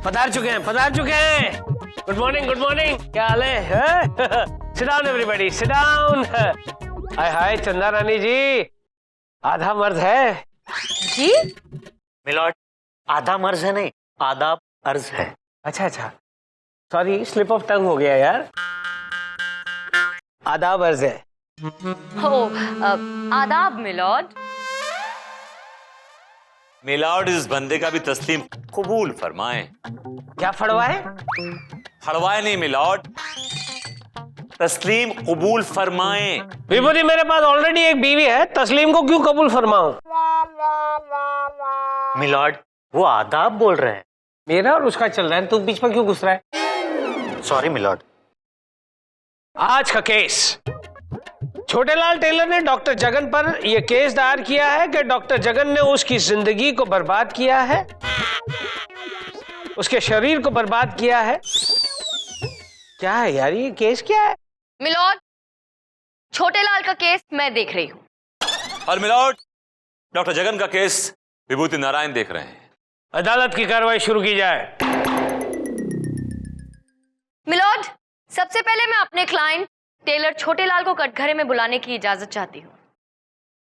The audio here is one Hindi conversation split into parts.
पधार चुके हैं, पधार चुके हैं। Good morning, good morning. क्या हाल है? Sit down everybody, sit down. Hi hi Chanda Rani जी, आधा मर्द है जी। मिलॉर्ड, आधा मर्ज है नहीं, आधा अर्ज है। अच्छा अच्छा, सॉरी स्लिप ऑफ टंग हो गया यार। आदाब अर्ज है। हो आदाब मिलॉर्ड। मिलॉर्ड, इस बंदे का भी तस्लीम कबूल फरमाएं। क्या फड़वाए? फड़वाए नहीं मिलॉर्ड, तस्लीम कबूल फरमाएं। विभूति, मेरे पास ऑलरेडी एक बीवी है, तस्लीम को क्यों कबूल फरमाऊं? मिलॉर्ड, वो आदाब बोल रहे हैं। मेरा और उसका चल रहा है, तू बीच में क्यों घुस रहा है? Sorry milord. आज का केस, छोटेलाल टेलर ने डॉक्टर जगन पर यह केस दायर किया है कि डॉक्टर जगन ने उसकी जिंदगी को बर्बाद किया है, उसके शरीर को बर्बाद किया है। क्या है यार, ये केस क्या है? मिलॉर्ड, छोटेलाल का केस मैं देख रही हूँ। और मिलॉर्ड, डॉक्टर जगन का केस विभूति नारायण देख रहे हैं। अदालत की कार्रवाई शुरू की जाए। मिलॉर्ड, सबसे पहले मैं अपने क्लाइंट टेलर छोटेलाल को कटघरे में बुलाने की इजाजत चाहती हूँ।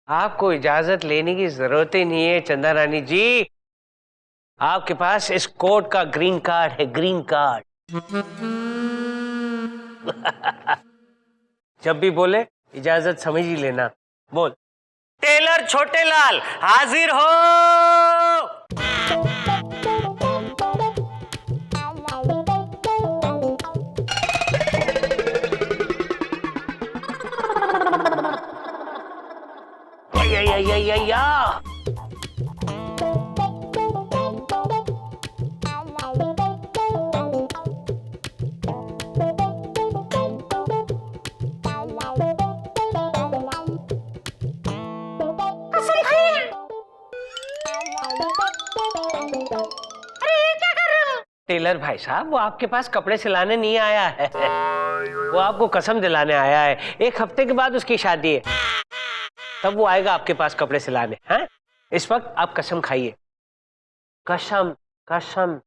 आपको इजाजत लेने की जरूरत ही नहीं है चंदा रानी जी, आपके पास इस कोर्ट का ग्रीन कार्ड है, ग्रीन कार्ड। जब भी बोले इजाजत समझ ही लेना। बोल। टेलर छोटेलाल हाजिर हो। या टेलर भाई साहब, वो आपके पास कपड़े सिलाने नहीं आया है, वो आपको कसम दिलाने आया है। एक हफ्ते के बाद उसकी शादी है, तब वो आएगा आपके पास कपड़े सिलाने। हैं? इस वक्त आप कसम खाइए। कसम, कसम।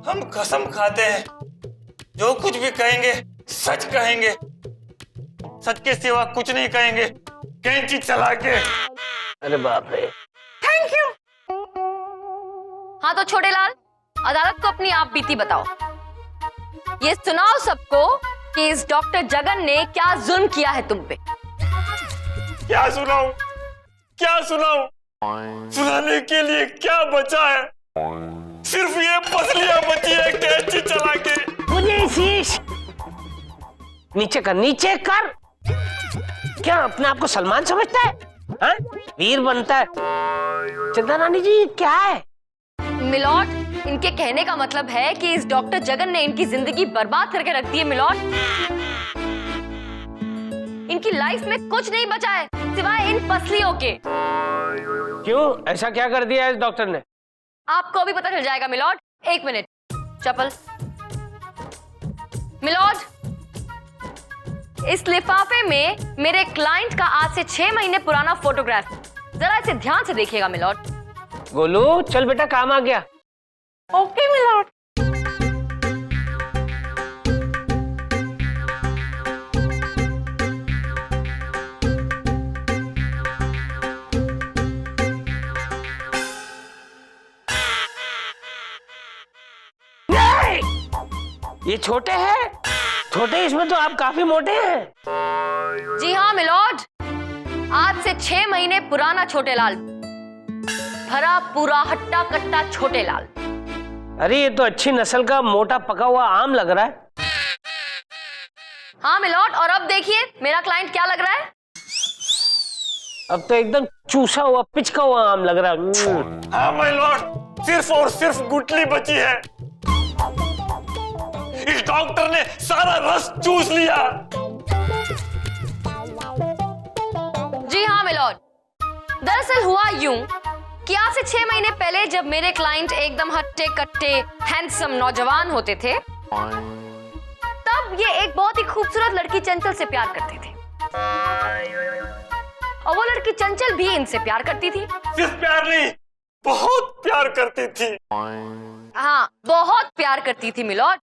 हम कसम खाते हैं, जो कुछ भी कहेंगे सच कहेंगे, सच के सिवा कुछ नहीं कहेंगे, कैंची चला के। अरे बाप रे। Thank you. हाँ तो छोटेलाल, अदालत को अपनी आप बीती बताओ। ये सुनाओ सबको कि इस डॉक्टर जगन ने क्या जुल्म किया है तुम पे। क्या सुनाऊं, क्या सुनाऊं? सुनाने के लिए क्या बचा है? सिर्फ ये पसलियां बची है कैंची चला के। मुझे शीश नीचे कर, नीचे कर। क्या अपने आप को सलमान समझता है? हाँ? वीर बनता है। चंदा रानी जी, क्या है? मिलॉर्ड, इनके कहने का मतलब है कि इस डॉक्टर जगन ने इनकी जिंदगी बर्बाद करके रख दी है मिलॉर्ड। इनकी लाइफ में कुछ नहीं बचा है सिवाय इन पसलियों के। क्यों, ऐसा क्या कर दिया है इस डॉक्टर ने? आपको भी पता चल जाएगा मिलॉर्ड। एक मिनट, चप्पल। मिलॉर्ड, इस लिफाफे में मेरे क्लाइंट का आज से 6 महीने पुराना फोटोग्राफ, जरा इसे ध्यान से देखिएगा मिलॉर्ड। गोलू, चल बेटा, काम आ गया। Okay milord. ये छोटे हैं, छोटे, इसमें तो आप काफी मोटे हैं। जी हाँ मिलॉर्ड, आज से 6 महीने पुराना छोटेलाल, भरा पूरा हट्टा कट्टा छोटेलाल। अरे ये तो अच्छी नस्ल का मोटा पका हुआ आम लग रहा है। हाँ मिलॉर्ड, और अब देखिए मेरा क्लाइंट क्या लग रहा है। अब तो एकदम चूसा हुआ, पिचका हुआ आम लग रहा है। हाँ माय लॉर्ड, सिर्फ और सिर्फ गुठली बची है। इस डॉक्टर ने सारा रस चूस लिया। जी हाँ मिलॉर्ड, दरअसल हुआ यूं कि आज से 6 महीने पहले जब मेरे क्लाइंट एकदम हट्टे कट्टे हैंडसम नौजवान होते थे, तब ये एक बहुत ही खूबसूरत लड़की चंचल से प्यार करते थे, और वो लड़की चंचल भी इनसे प्यार करती थी। सिर्फ प्यार नहीं, बहुत प्यार करती थी। हाँ, बहुत प्यार करती थी मिलॉर्ड।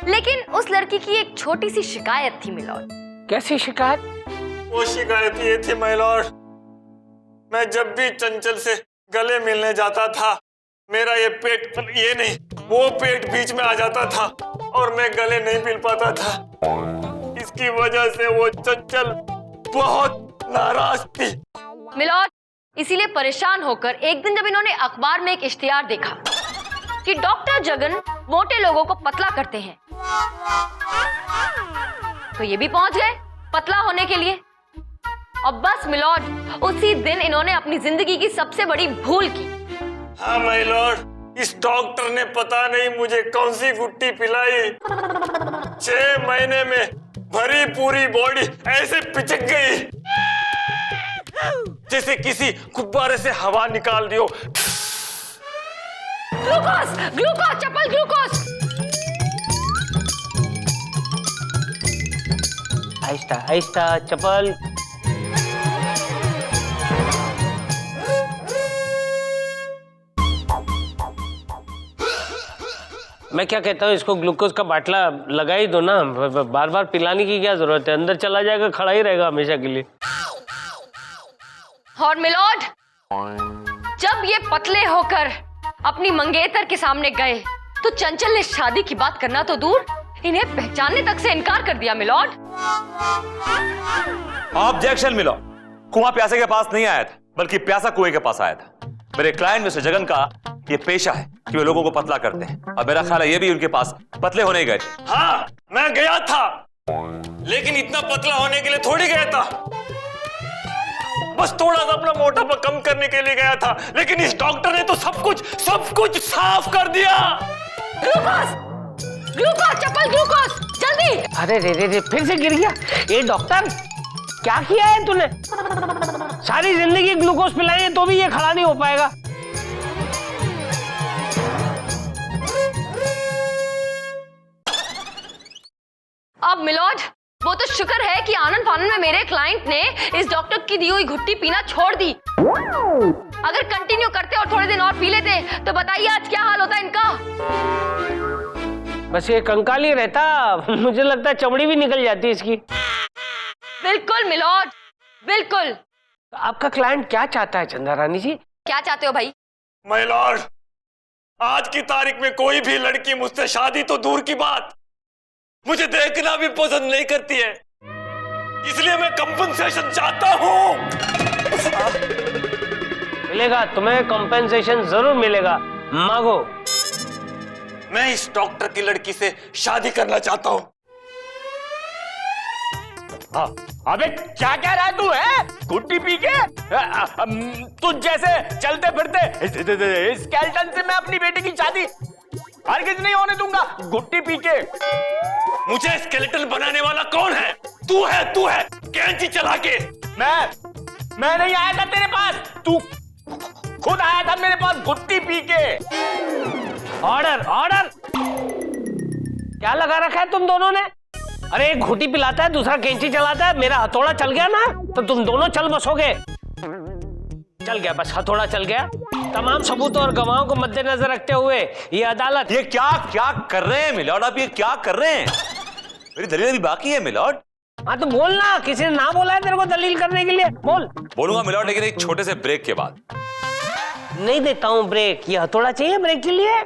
लेकिन उस लड़की की एक छोटी सी शिकायत थी मिलॉर्ड। कैसी शिकायत? वो शिकायत ये थी माय लॉर्ड, मैं जब भी चंचल से गले मिलने जाता था, मेरा ये पेट, ये नहीं, वो पेट बीच में आ जाता था और मैं गले नहीं मिल पाता था। इसकी वजह से वो चंचल बहुत नाराज थी। मिलॉर्ड, इसीलिए परेशान होकर एक दिन जब इन्होंने अखबार में एक इश्तिहार देखा कि डॉक्टर जगन मोटे लोगों को पतला करते हैं, तो ये भी पहुंच गए पतला होने के लिए। और बस मिलॉर्ड, उसी दिन इन्होंने अपनी जिंदगी की सबसे बड़ी भूल की। हाँ माय लॉर्ड, इस डॉक्टर ने पता नहीं मुझे कौन सी गुट्टी पिलाई। 6 महीने में भरी पूरी बॉडी ऐसे पिचक गई जैसे किसी गुब्बारे से हवा निकाल दियो। ग्लूकोज, ग्लूकोज, चप्पल ग्लूकोज। आहिस्ता आहिस्ता चप्पल। मैं क्या कहता हूँ, इसको ग्लूकोज का बाटला लगा ही दो ना, बार बार पिलाने की क्या जरूरत है, अंदर चला जाएगा, खड़ा ही रहेगा हमेशा के लिए। और मिलॉर्ड, जब ये पतले होकर अपनी मंगेतर के सामने गए तो चंचल ने शादी की बात करना तो दूर, इन्हें पहचानने तक से इनकार कर दिया। Milord, objection milord. कुआं प्यासे के पास नहीं आया था, बल्कि प्यासा कुएं के पास आया था। मेरे क्लाइंट मिस्टर जगन का ये पेशा है कि वे लोगों को पतला करते हैं, और मेरा ख्याल है ये भी उनके पास पतले होने गए थे। हाँ, मैं गया था, लेकिन इतना पतला होने के लिए थोड़ी गया था, बस थोड़ा सा अपना मोटापा कम करने के लिए गया था। लेकिन इस डॉक्टर ने तो सब कुछ साफ कर दिया। ग्लूकोज, ग्लूकोज, चप्पल ग्लूकोज, जल्दी। अरे रे, फिर से गिर गया। ये डॉक्टर, क्या किया है तूने? सारी जिंदगी ग्लूकोज पिलाई है तो भी ये खड़ा नहीं हो पाएगा। अब मिलॉर्ड, वो तो शुक्र है कि आनंद फानन में मेरे क्लाइंट ने इस डॉक्टर की दी हुई घुट्टी पीना छोड़ दी। अगर कंटिन्यू करते और थोड़े दिन और पी लेते तो बताइए आज क्या हाल होता इनका। बस ये कंकाल ही रहता, मुझे लगता है चमड़ी भी निकल जाती इसकी। बिल्कुल मिलॉर्ड, बिल्कुल। आपका क्लाइंट क्या चाहता है चंदा रानी जी? क्या चाहते हो भाई? माय लॉर्ड, आज की तारीख में कोई भी लड़की मुझसे शादी तो दूर की बात, मुझे देखना भी पसंद नहीं करती है। इसलिए मैं कंपनसेशन चाहता हूं। मिलेगा तुम्हें, कंपेंसेशन जरूर मिलेगा, मांगो। मैं इस डॉक्टर की लड़की से शादी करना चाहता हूं। अबे क्या कह रहा है तू? है गुट्टी पी के तू जैसे चलते फिरते स्केलेटन से मैं अपनी बेटी की शादी हरगिज नहीं होने दूंगा गुट्टी पी के। मुझे स्केलेटन बनाने वाला कौन है? तू है कैंची चला के। मैं नहीं आया था तेरे पास, तू खुद आया था मेरे पास गुट्टी पी के। Order, order. क्या लगा रखा है तुम दोनों ने? अरे एक घुटी पिलाता है, दूसरा कैंची चलाता है। मेरा हथौड़ा चल गया ना तो तुम दोनों चल बसोगे। चल गया, बस हथौड़ा चल गया। तमाम सबूतों और गवाहों को मद्देनजर रखते हुए ये अदालत। ये क्या कर रहे हैं मिलॉर्ड? आप ये क्या कर रहे हैं? मेरी दलील अभी बाकी है मिलॉर्ड। हाँ तो बोल ना, किसी ने ना बोला है तेरे को दलील करने के लिए? बोल। बोलूंगा मिलॉर्ड, लेकिन एक छोटे से ब्रेक के बाद। नहीं देता हूँ ब्रेक, ये हथौड़ा चाहिए ब्रेक के लिए।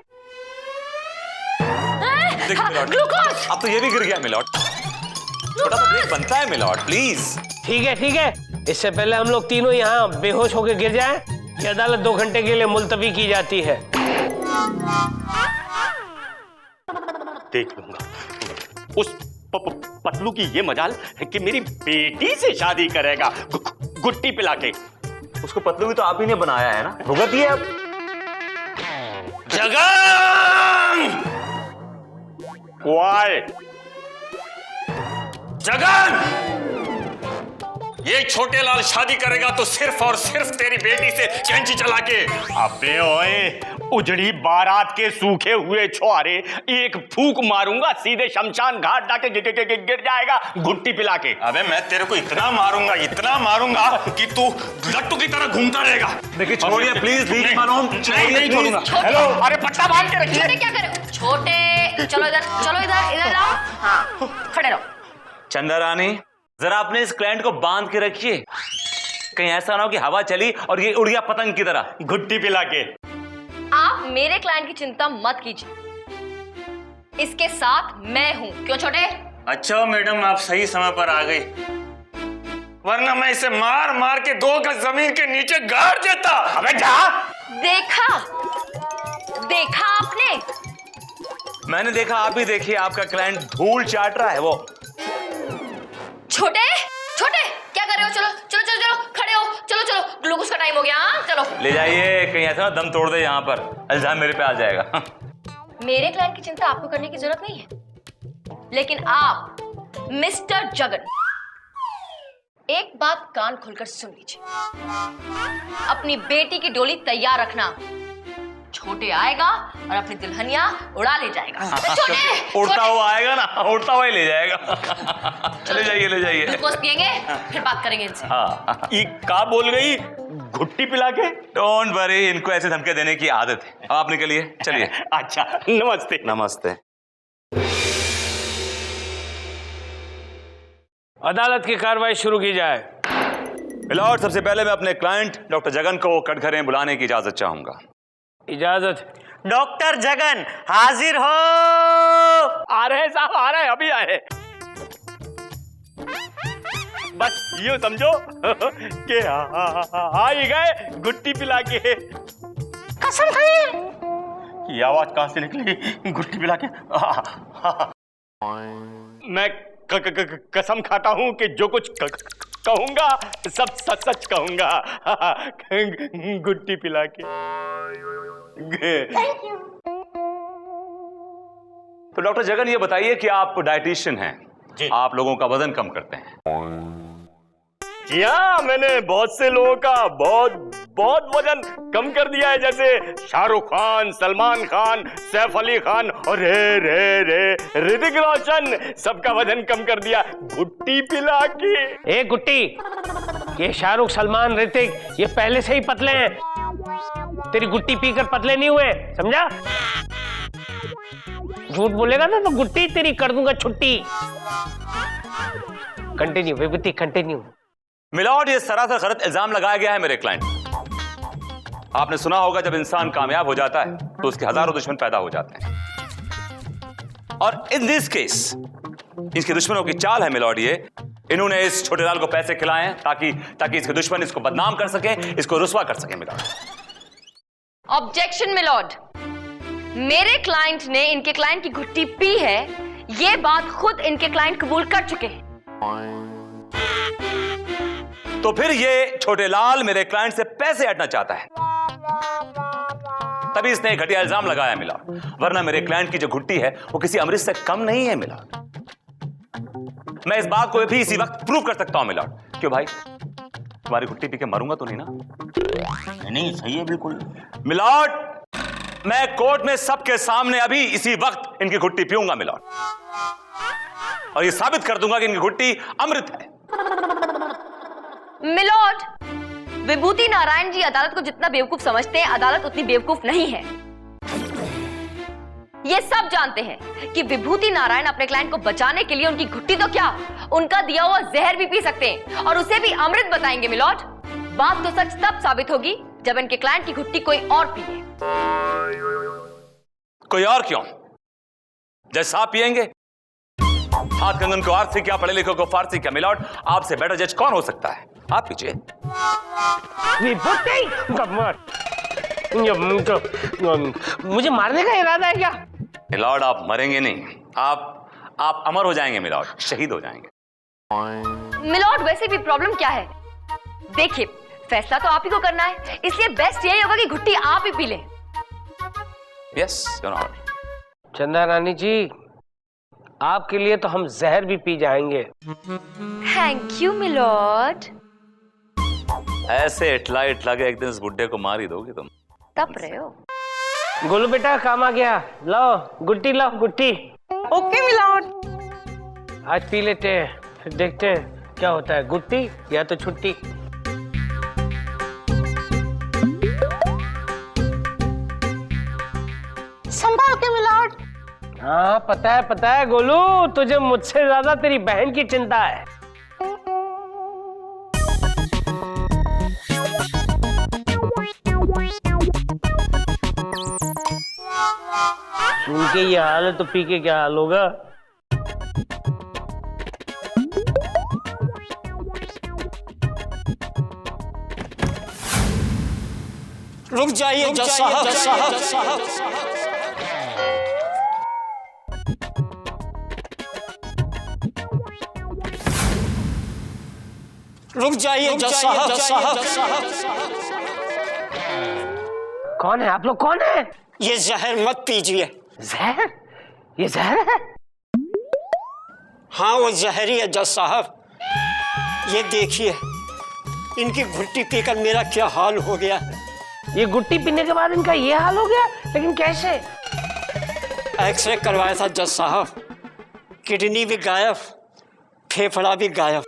ग्लूकोज। अब तो ये भी गिर गया मिलॉर्ड। छोटा सा ब्रेक बनता है मिलॉर्ड, प्लीज। ठीक है, इससे पहले हम लोग तीनों यहाँ बेहोश होकर गिर जाएं, ये अदालत 2 घंटे के लिए मुलतवी की जाती है। देख लूंगा उस पतलू की ये मजाल कि मेरी बेटी से शादी करेगा गुट्टी पिला के। उसको पतलू भी तो आप ही ने बनाया है ना, भुगत दिए अब। जगन! वाई जगन! ये छोटे लाल शादी करेगा तो सिर्फ और सिर्फ तेरी बेटी से कैंची चला के। अबे ओए, उजड़ी बारात के सूखे हुए छुआरे, एक फूक मारूंगा सीधे शमशान घाट जाके गिर जाएगा घुट्टी पिला के। अबे मैं तेरे को इतना मारूंगा कि तू लट्टू की तरह घूमता रहेगा। देखिए छोड़िए प्लीज, हेलो, अरे पट्टा बांध के रखिए। छोटे क्या करे? छोटे चलो इधर आओ। हाँ, खड़े रहो। चंदा रानी, जरा अपने इस क्लाइंट को बांध के रखिए, कहीं ऐसा ना हो कि हवा चली और ये उड़ गया पतंग की तरह घुट्टी पिला के। आप मेरे क्लाइंट की चिंता मत कीजिए, इसके साथ मैं हूं। क्यों छोटे? अच्छा मैडम, आप सही समय पर आ गई, वरना मैं इसे मार मार के 2 गज जमीन के नीचे गाड़ देता। अबे जा। देखा आपने? मैंने देखा, आप भी देखिए, आपका क्लाइंट धूल चाट रहा है वो। छोटे क्या कर रहे हो? चलो खड़े हो, चलो ग्लूकोज का टाइम हो गया। हाँ चलो ले जाइए, कहीं ऐसा ना दम तोड़ दे यहाँ पर, इल्जाम मेरे पे आ जाएगा। मेरे क्लाइंट की चिंता आपको करने की जरूरत नहीं है, लेकिन आप मिस्टर जगन एक बात कान खोलकर सुन लीजिए। अपनी बेटी की डोली तैयार रखना, छोटे आएगा और अपनी दुल्हनिया उड़ा ले जाएगा। उड़ता हुआ आएगा ना, उड़ता हुआ ही ले जाएगा। ले जाइए। ग्लूकोज पिएंगे, फिर बात करेंगे इनसे। हाँ, ये का बोल गई? घुट्टी पिला के? डोंट वरी, इनको ऐसे धमके देने की आदत है। अब आप निकलिए, चलिए। अच्छा, नमस्ते। नमस्ते। अदालत की कार्रवाई शुरू की जाए। मिलॉर्ड, सबसे पहले मैं अपने क्लाइंट डॉक्टर जगन को कटघरे बुलाने की इजाजत चाहूंगा। इजाजत। डॉक्टर जगन हाजिर हो। आ रहे साहब, आ रहे, अभी आए। बस यूं समझो कि आ ही गए घुट्टी पिला के। कसम खाइए। ये आवाज कहां से निकली? घुट्टी पिला के। मैं कसम खाता हूं कि जो कुछ कहूंगा सब सच कहूंगा। घुट्टी पिला के। तो डॉक्टर जगन, ये बताइए कि आप डाइटिशियन हैं, आप लोगों का वजन कम करते हैं। जी हाँ, मैंने बहुत से लोगों का बहुत वजन कम कर दिया है, जैसे शाहरुख खान, सलमान खान, सैफ अली खान और रे ऋतिक रोशन, सबका वजन कम कर दिया घुट्टी पिला के। ए गुट्टी, ये शाहरुख, सलमान, ऋतिक ये पहले से ही पतले हैं, तेरी गुट्टी पीकर पतले नहीं हुए, समझा? झूठ बोलेगा ना तो गुट्टी तेरी कर दूंगा छुट्टी। कंटिन्यू विभूति, कंटिन्यू। मिलॉर्ड, ये सरासर गलत इल्जाम लगाया गया है मेरे क्लाइंट। आपने सुना होगा, जब इंसान कामयाब हो जाता है तो उसके हजारों दुश्मन पैदा हो जाते हैं, और इन दिस केस इसके दुश्मनों की चाल है मिलॉर्ड ये, इन्होंने इस छोटे लाल को पैसे खिलाए हैं ताकि इसके दुश्मन इसको बदनाम कर सके, इसको रुस्वा कर सके। मिलॉर्ड। ऑब्जेक्शन मिलॉर्ड, मेरे क्लाइंट ने इनके क्लाइंट की घुट्टी पी है, ये बात खुद इनके क्लाइंट कबूल कर चुके हैं। तो फिर ये छोटे लाल मेरे क्लाइंट से पैसे हटना चाहता है, तभी इसने घटिया इल्जाम लगाया मिलॉर्ड, वरना मेरे क्लाइंट की जो घुट्टी है वो किसी अमृत से कम नहीं है मिलॉर्ड। मैं इस बात को भी इसी वक्त प्रूव कर सकता हूं मिलॉर्ड। क्यों भाई, तुम्हारी घुट्टी पी के मरूंगा तो नहीं ना? नहीं, सही है बिल्कुल। मिलॉर्ड, मैं कोर्ट में सबके सामने अभी इसी वक्त इनकी घुट्टी पीऊंगा मिलॉर्ड, और ये साबित कर दूंगा कि इनकी घुट्टी अमृत है। मिलॉर्ड, विभूति नारायण जी अदालत को जितना बेवकूफ समझते हैं, अदालत उतनी बेवकूफ नहीं है। ये सब जानते हैं कि विभूति नारायण अपने क्लाइंट को बचाने के लिए उनकी घुट्टी तो क्या, उनका दिया हुआ जहर भी पी सकते हैं, और उसे भी अमृत बताएंगे मिलॉर्ड। बात तो सच तब साबित होगी जब इनके क्लाइंट की घुट्टी कोई और पिए। कोई और क्यों? जज साहब पिएंगे? हाथ कंगन को आरती क्या, पढ़े लिखे को फारसी क्या? मिलॉर्ड, आपसे बेटर जज कौन हो सकता है? आप पीछे। मुझे मारने का इरादा है क्या? मिलॉर्ड, आप मरेंगे नहीं, आप अमर हो जाएंगे मिलॉर्ड, शहीद हो जाएंगे। मिलॉर्ड, वैसे भी प्रॉब्लम क्या है? देखिए, फैसला तो आप ही को करना है, इसलिए बेस्ट यही होगा कि घुट्टी आप ही पी लें। Yes your honour. Chanda Rani जी, आपके लिए तो हम जहर भी पी जाएंगे। Thank you milord. ऐसे इटला इटला के एक दिन इस बुड्ढे को मार ही दोगे तुम। तब रहे हो। गोलू बेटा काम आ गया, लाओ गुट्टी, लाओ गुट्टी। Okay milord. आज पी लेते हैं, फिर देखते हैं क्या होता है, गुट्टी या तो छुट्टी। संभाल के मिलॉर्ड। हाँ पता है गोलू, तुझे मुझसे ज्यादा तेरी बहन की चिंता है। उनके ये हाल है तो पी के क्या हाल होगा। रुक जाइए जज साहब। रुक जाइए जज साहब। कौन है आप लोग, कौन है? ये जहर मत पीजिए। जहर? ये जहर है? हाँ वो जहरी है जज साहब। ये देखिए, इनकी घुट्टी पीकर मेरा क्या हाल हो गया है। ये गुट्टी पीने के बाद इनका ये हाल हो गया, लेकिन कैसे? एक्सरे करवाया था जज साहब, किडनी भी गायब, फेफड़ा भी गायब।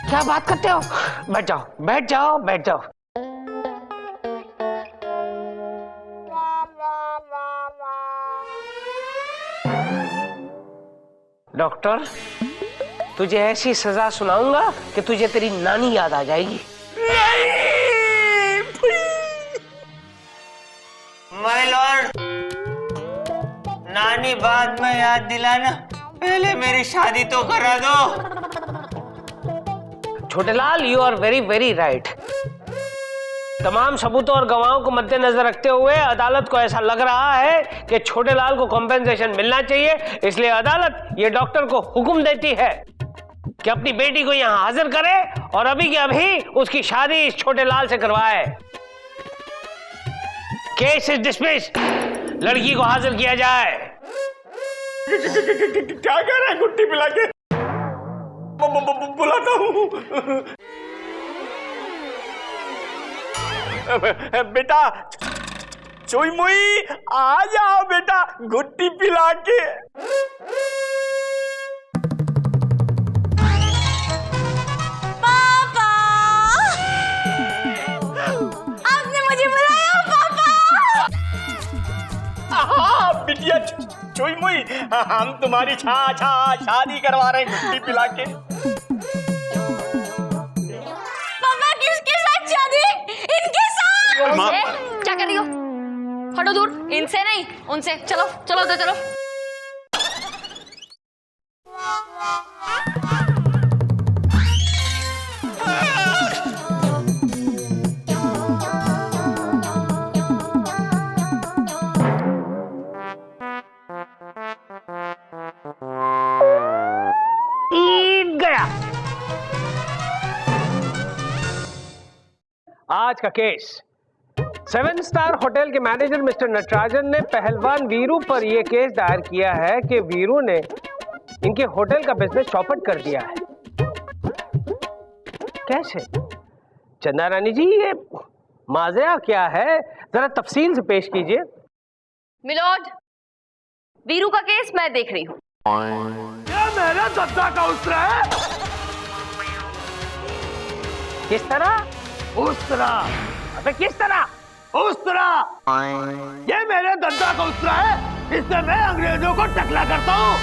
क्या बात करते हो? बैठ जाओ बैठ जाओ बैठ जाओ। डॉक्टर, तुझे ऐसी सजा सुनाऊंगा कि तुझे तेरी नानी याद आ जाएगी। माय लॉर्ड, नानी बाद में याद दिलाना, पहले मेरी शादी तो करा दो। Chhotelal, you are very very right. तमाम सबूतों और गवाहों को मद्देनजर रखते हुए अदालत को ऐसा लग रहा है कि छोटेलाल को कॉम्पेंसेशन मिलना चाहिए, इसलिए अदालत ये डॉक्टर को हुक्म देती है कि अपनी बेटी को यहाँ हाजिर करे और अभी के अभी उसकी शादी इस छोटेलाल से करवाए। Case is dismissed. लड़की को हाजिर किया जाए। क्या कह रहा है? गुट्टी पिला के बुलाता हूँ। बेटा चोई मुई, आ जाओ बेटा, गुट्टी पिला के। पापा, आपने मुझे बुलाया पापा। हाँ बिटिया चोई मुई, हम तुम्हारी शादी करवा रहे हैं गुट्टी पिला के। पापा किसके साथ शादी? इनके साथ। क्या कर रही हो? हटो दूर, इनसे नहीं उनसे। चलो चलो उधर चलो। गया। आज का केस 7 स्टार होटल के मैनेजर मिस्टर नटराजन ने पहलवान वीरू पर यह केस दायर किया है कि वीरू ने इनके होटल का बिजनेस चौपट कर दिया है। कैसे? चंदा रानी जी, ये माजरा क्या है, जरा तफसील से पेश कीजिए। मिलॉर्ड, वीरू का केस मैं देख रही हूँ। क्या मेरा दद्दा का उसरा है? किस तरह? उस तरह? अबे किस तरह? उस तरह। ये मेरे दद्दा का उसरा है, इससे मैं अंग्रेजों को टकला करता हूँ।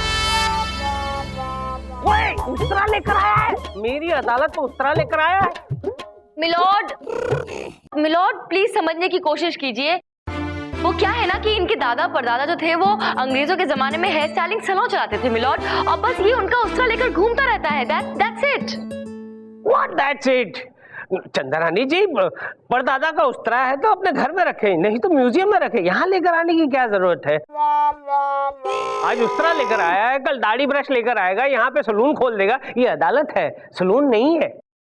ओए, उसरा लेकर आया है, मेरी अदालत में उसरा लेकर आया है। मिलॉर्ड प्लीज समझने की कोशिश कीजिए। वो क्या है ना कि इनके दादा परदादा जो थे वो अंग्रेजों के जमाने में हेयर स्टाइलिंग सैलून चलाते थे मिलॉर्ड, और बस ये उनका उसरा लेकर घूमता रहता है। That's it. What that's it? चंदा रानी जी, परदादा का उस्तरा है तो अपने घर में रखे, नहीं तो म्यूजियम में रखे, यहाँ लेकर आने की क्या जरूरत है? आज उस्तरा लेकर आया है, कल दाढ़ी ब्रश लेकर आएगा, यहाँ पे सलून खोल देगा। ये अदालत है, सलून नहीं है।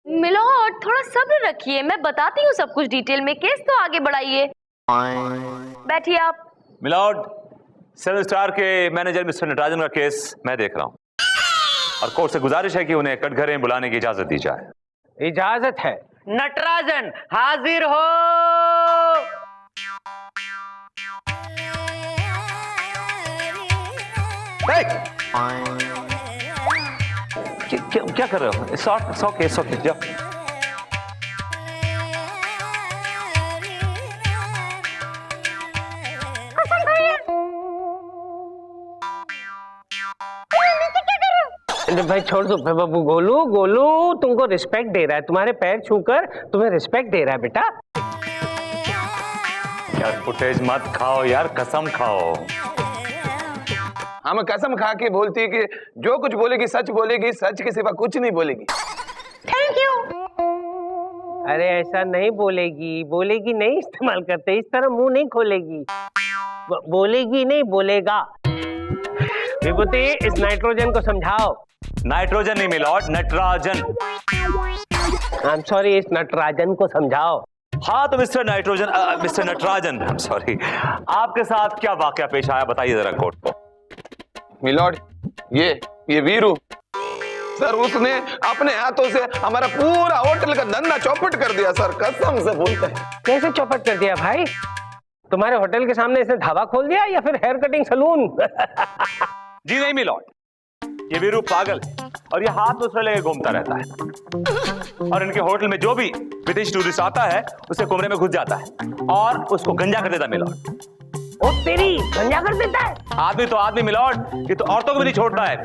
मिलॉर्ड थोड़ा सब्र रखिए, मैं बताती हूँ सब कुछ डिटेल में। केस तो आगे बढ़ाइए। बैठिए आप। मिलॉर्ड, 7 स्टार के मैनेजर मिस्टर नटराजन का केस मैं देख रहा हूं और कोर्ट से गुजारिश है कि उन्हें कटघरे बुलाने की इजाजत दी जाए। इजाजत है। नटराजन हाजिर हो। क्या कर रहे हो? सौ के जाओ। अरे भाई छोड़ दो बाबू। गोलू गोलू तुमको रिस्पेक्ट दे रहा है, तुम्हारे पैर छूकर तुम्हें रिस्पेक्ट दे रहा है बेटा। यार फुटेज मत खाओ यार, कसम खाओ। हमें कसम खा के बोलती है कि जो कुछ बोलेगी सच बोलेगी, सच के सिवा कुछ नहीं बोलेगी। Thank you. अरे ऐसा नहीं बोलेगी, बोलेगी नहीं इस्तेमाल करते, इस तरह मुंह नहीं खोलेगी। बोलेगी नहीं, बोलेगा। विभूति इस नाइट्रोजन को समझाओ। नाइट्रोजन नहीं milord, Natarajan. I am sorry, इस नटराजन को समझाओ। हाँ तो mister Natarajan, I am sorry, आपके साथ क्या वाकया पेश आया बताइए जरा कोर्ट को। मिलॉर्ड, ये वीरू सर, उसने अपने हाथों से हमारा पूरा होटल का धंधा चौपट कर दिया सर, कसम से बोलते हैं। कैसे चौपट कर दिया भाई? तुम्हारे होटल के सामने इसने ढाबा खोल दिया या फिर हेयर कटिंग सलून? जी नहीं मिलॉर्ड, ये वीरू पागल है और ये हाथ में लेके घूमता रहता है और इनके होटल में जो भी विदेशी टूरिस्ट आता है उसे कमरे में घुस जाता है और उसको गंजा कर देता है मिलॉर्ड। ओ तेरी, गंजा कर देता है? आदमी तो आदमी मिलॉर्ड, ये तो औरतों को भी नहीं छोड़ता है।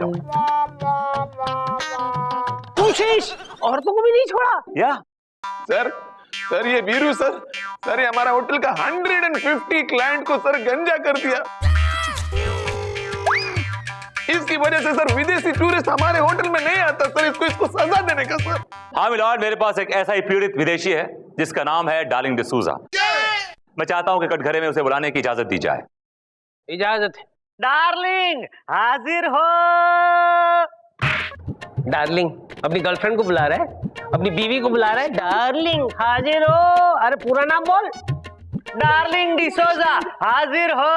तू शेष औरतों को भी नहीं छोड़ा? या सर ये वीरू सर ये हमारा होटल का 150 क्लाइंट को सर गंजा कर दिया। इसकी वजह से सर विदेशी टूरिस्ट हमारे होटल में नहीं आता सर, इसको सजा देने का सर। हाँ मिलॉर्ड, मेरे पास एक ऐसा ही पीड़ित विदेशी है जिसका नाम है डार्लिंग डिसूजा। मैं चाहता हूं कि कटघरे में उसे बुलाने की इजाजत दी जाए। इजाजत है। डार्लिंग हाजिर हो। डार्लिंग अपनी गर्लफ्रेंड को बुला रहा है, अपनी बीवी को बुला रहा है। डार्लिंग हाजिर हो। अरे पूरा नाम बोल। डार्लिंग डिसोजा हाजिर हो।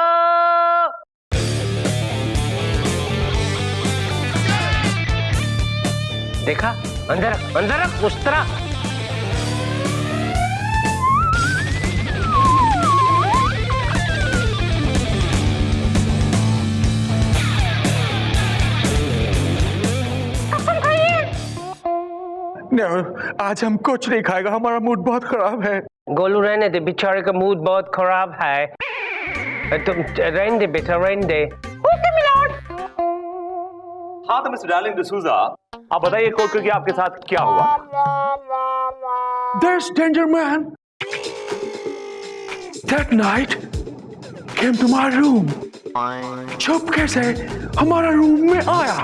देखा, अंदर रख उस तरह। आज हम कुछ नहीं खाएगा, हमारा मूड बहुत खराब है। गोलू रहने दे, बेचारे का मूड बहुत खराब है। तुम रहने दे बेटा, रहने दे। Okay milord. हाँ तो मिस्टर डार्लिंग डिसूजा, आप बताइए कोर्ट को कि आपके साथ क्या हुआ? There's danger man that night came to my room. चुपके से हमारा रूम में आया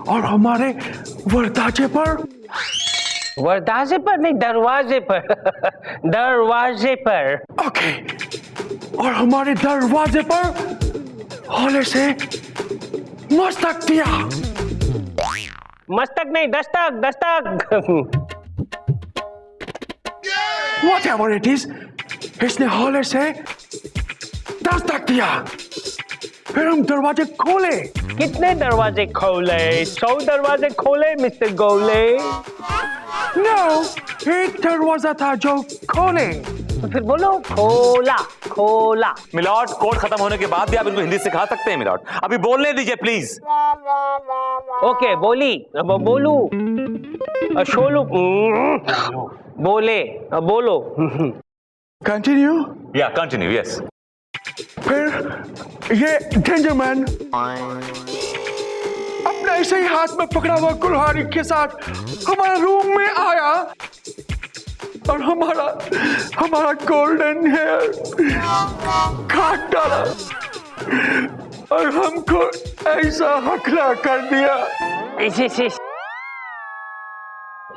और हमारे दरवाजे पर नहीं, दरवाजे पर। दरवाजे पर। ओके, और हमारे दरवाजे पर हौले से मस्तक दिया। मस्तक नहीं, दस्तक। Whatever it is, इसने हौले से दस्तक दिया। फिर हम दरवाजे खोले। कितने दरवाजे खोले? 100 दरवाजे खोले मिस्टर गोले। No, एक दरवाजा था जो खोले। तो फिर बोलो खोला। मिलॉर्ड, कोर्ट खत्म होने के बाद भी आप इनको हिंदी सिखा सकते हैं मिलॉर्ड, अभी बोलने दीजिए प्लीज। ओके बोली, अब बोलू शोलू बोले, अब बोलो। कंटिन्यू। या कंटिन्यू, यस। फिर ये डेंजर मैन अपना ऐसे ही हाथ में पकड़ा हुआ कुल्हाड़ी के साथ हमारा रूम में आया और हमारा गोल्डन हेयर काट डाला और हमको ऐसा हकला कर दिया।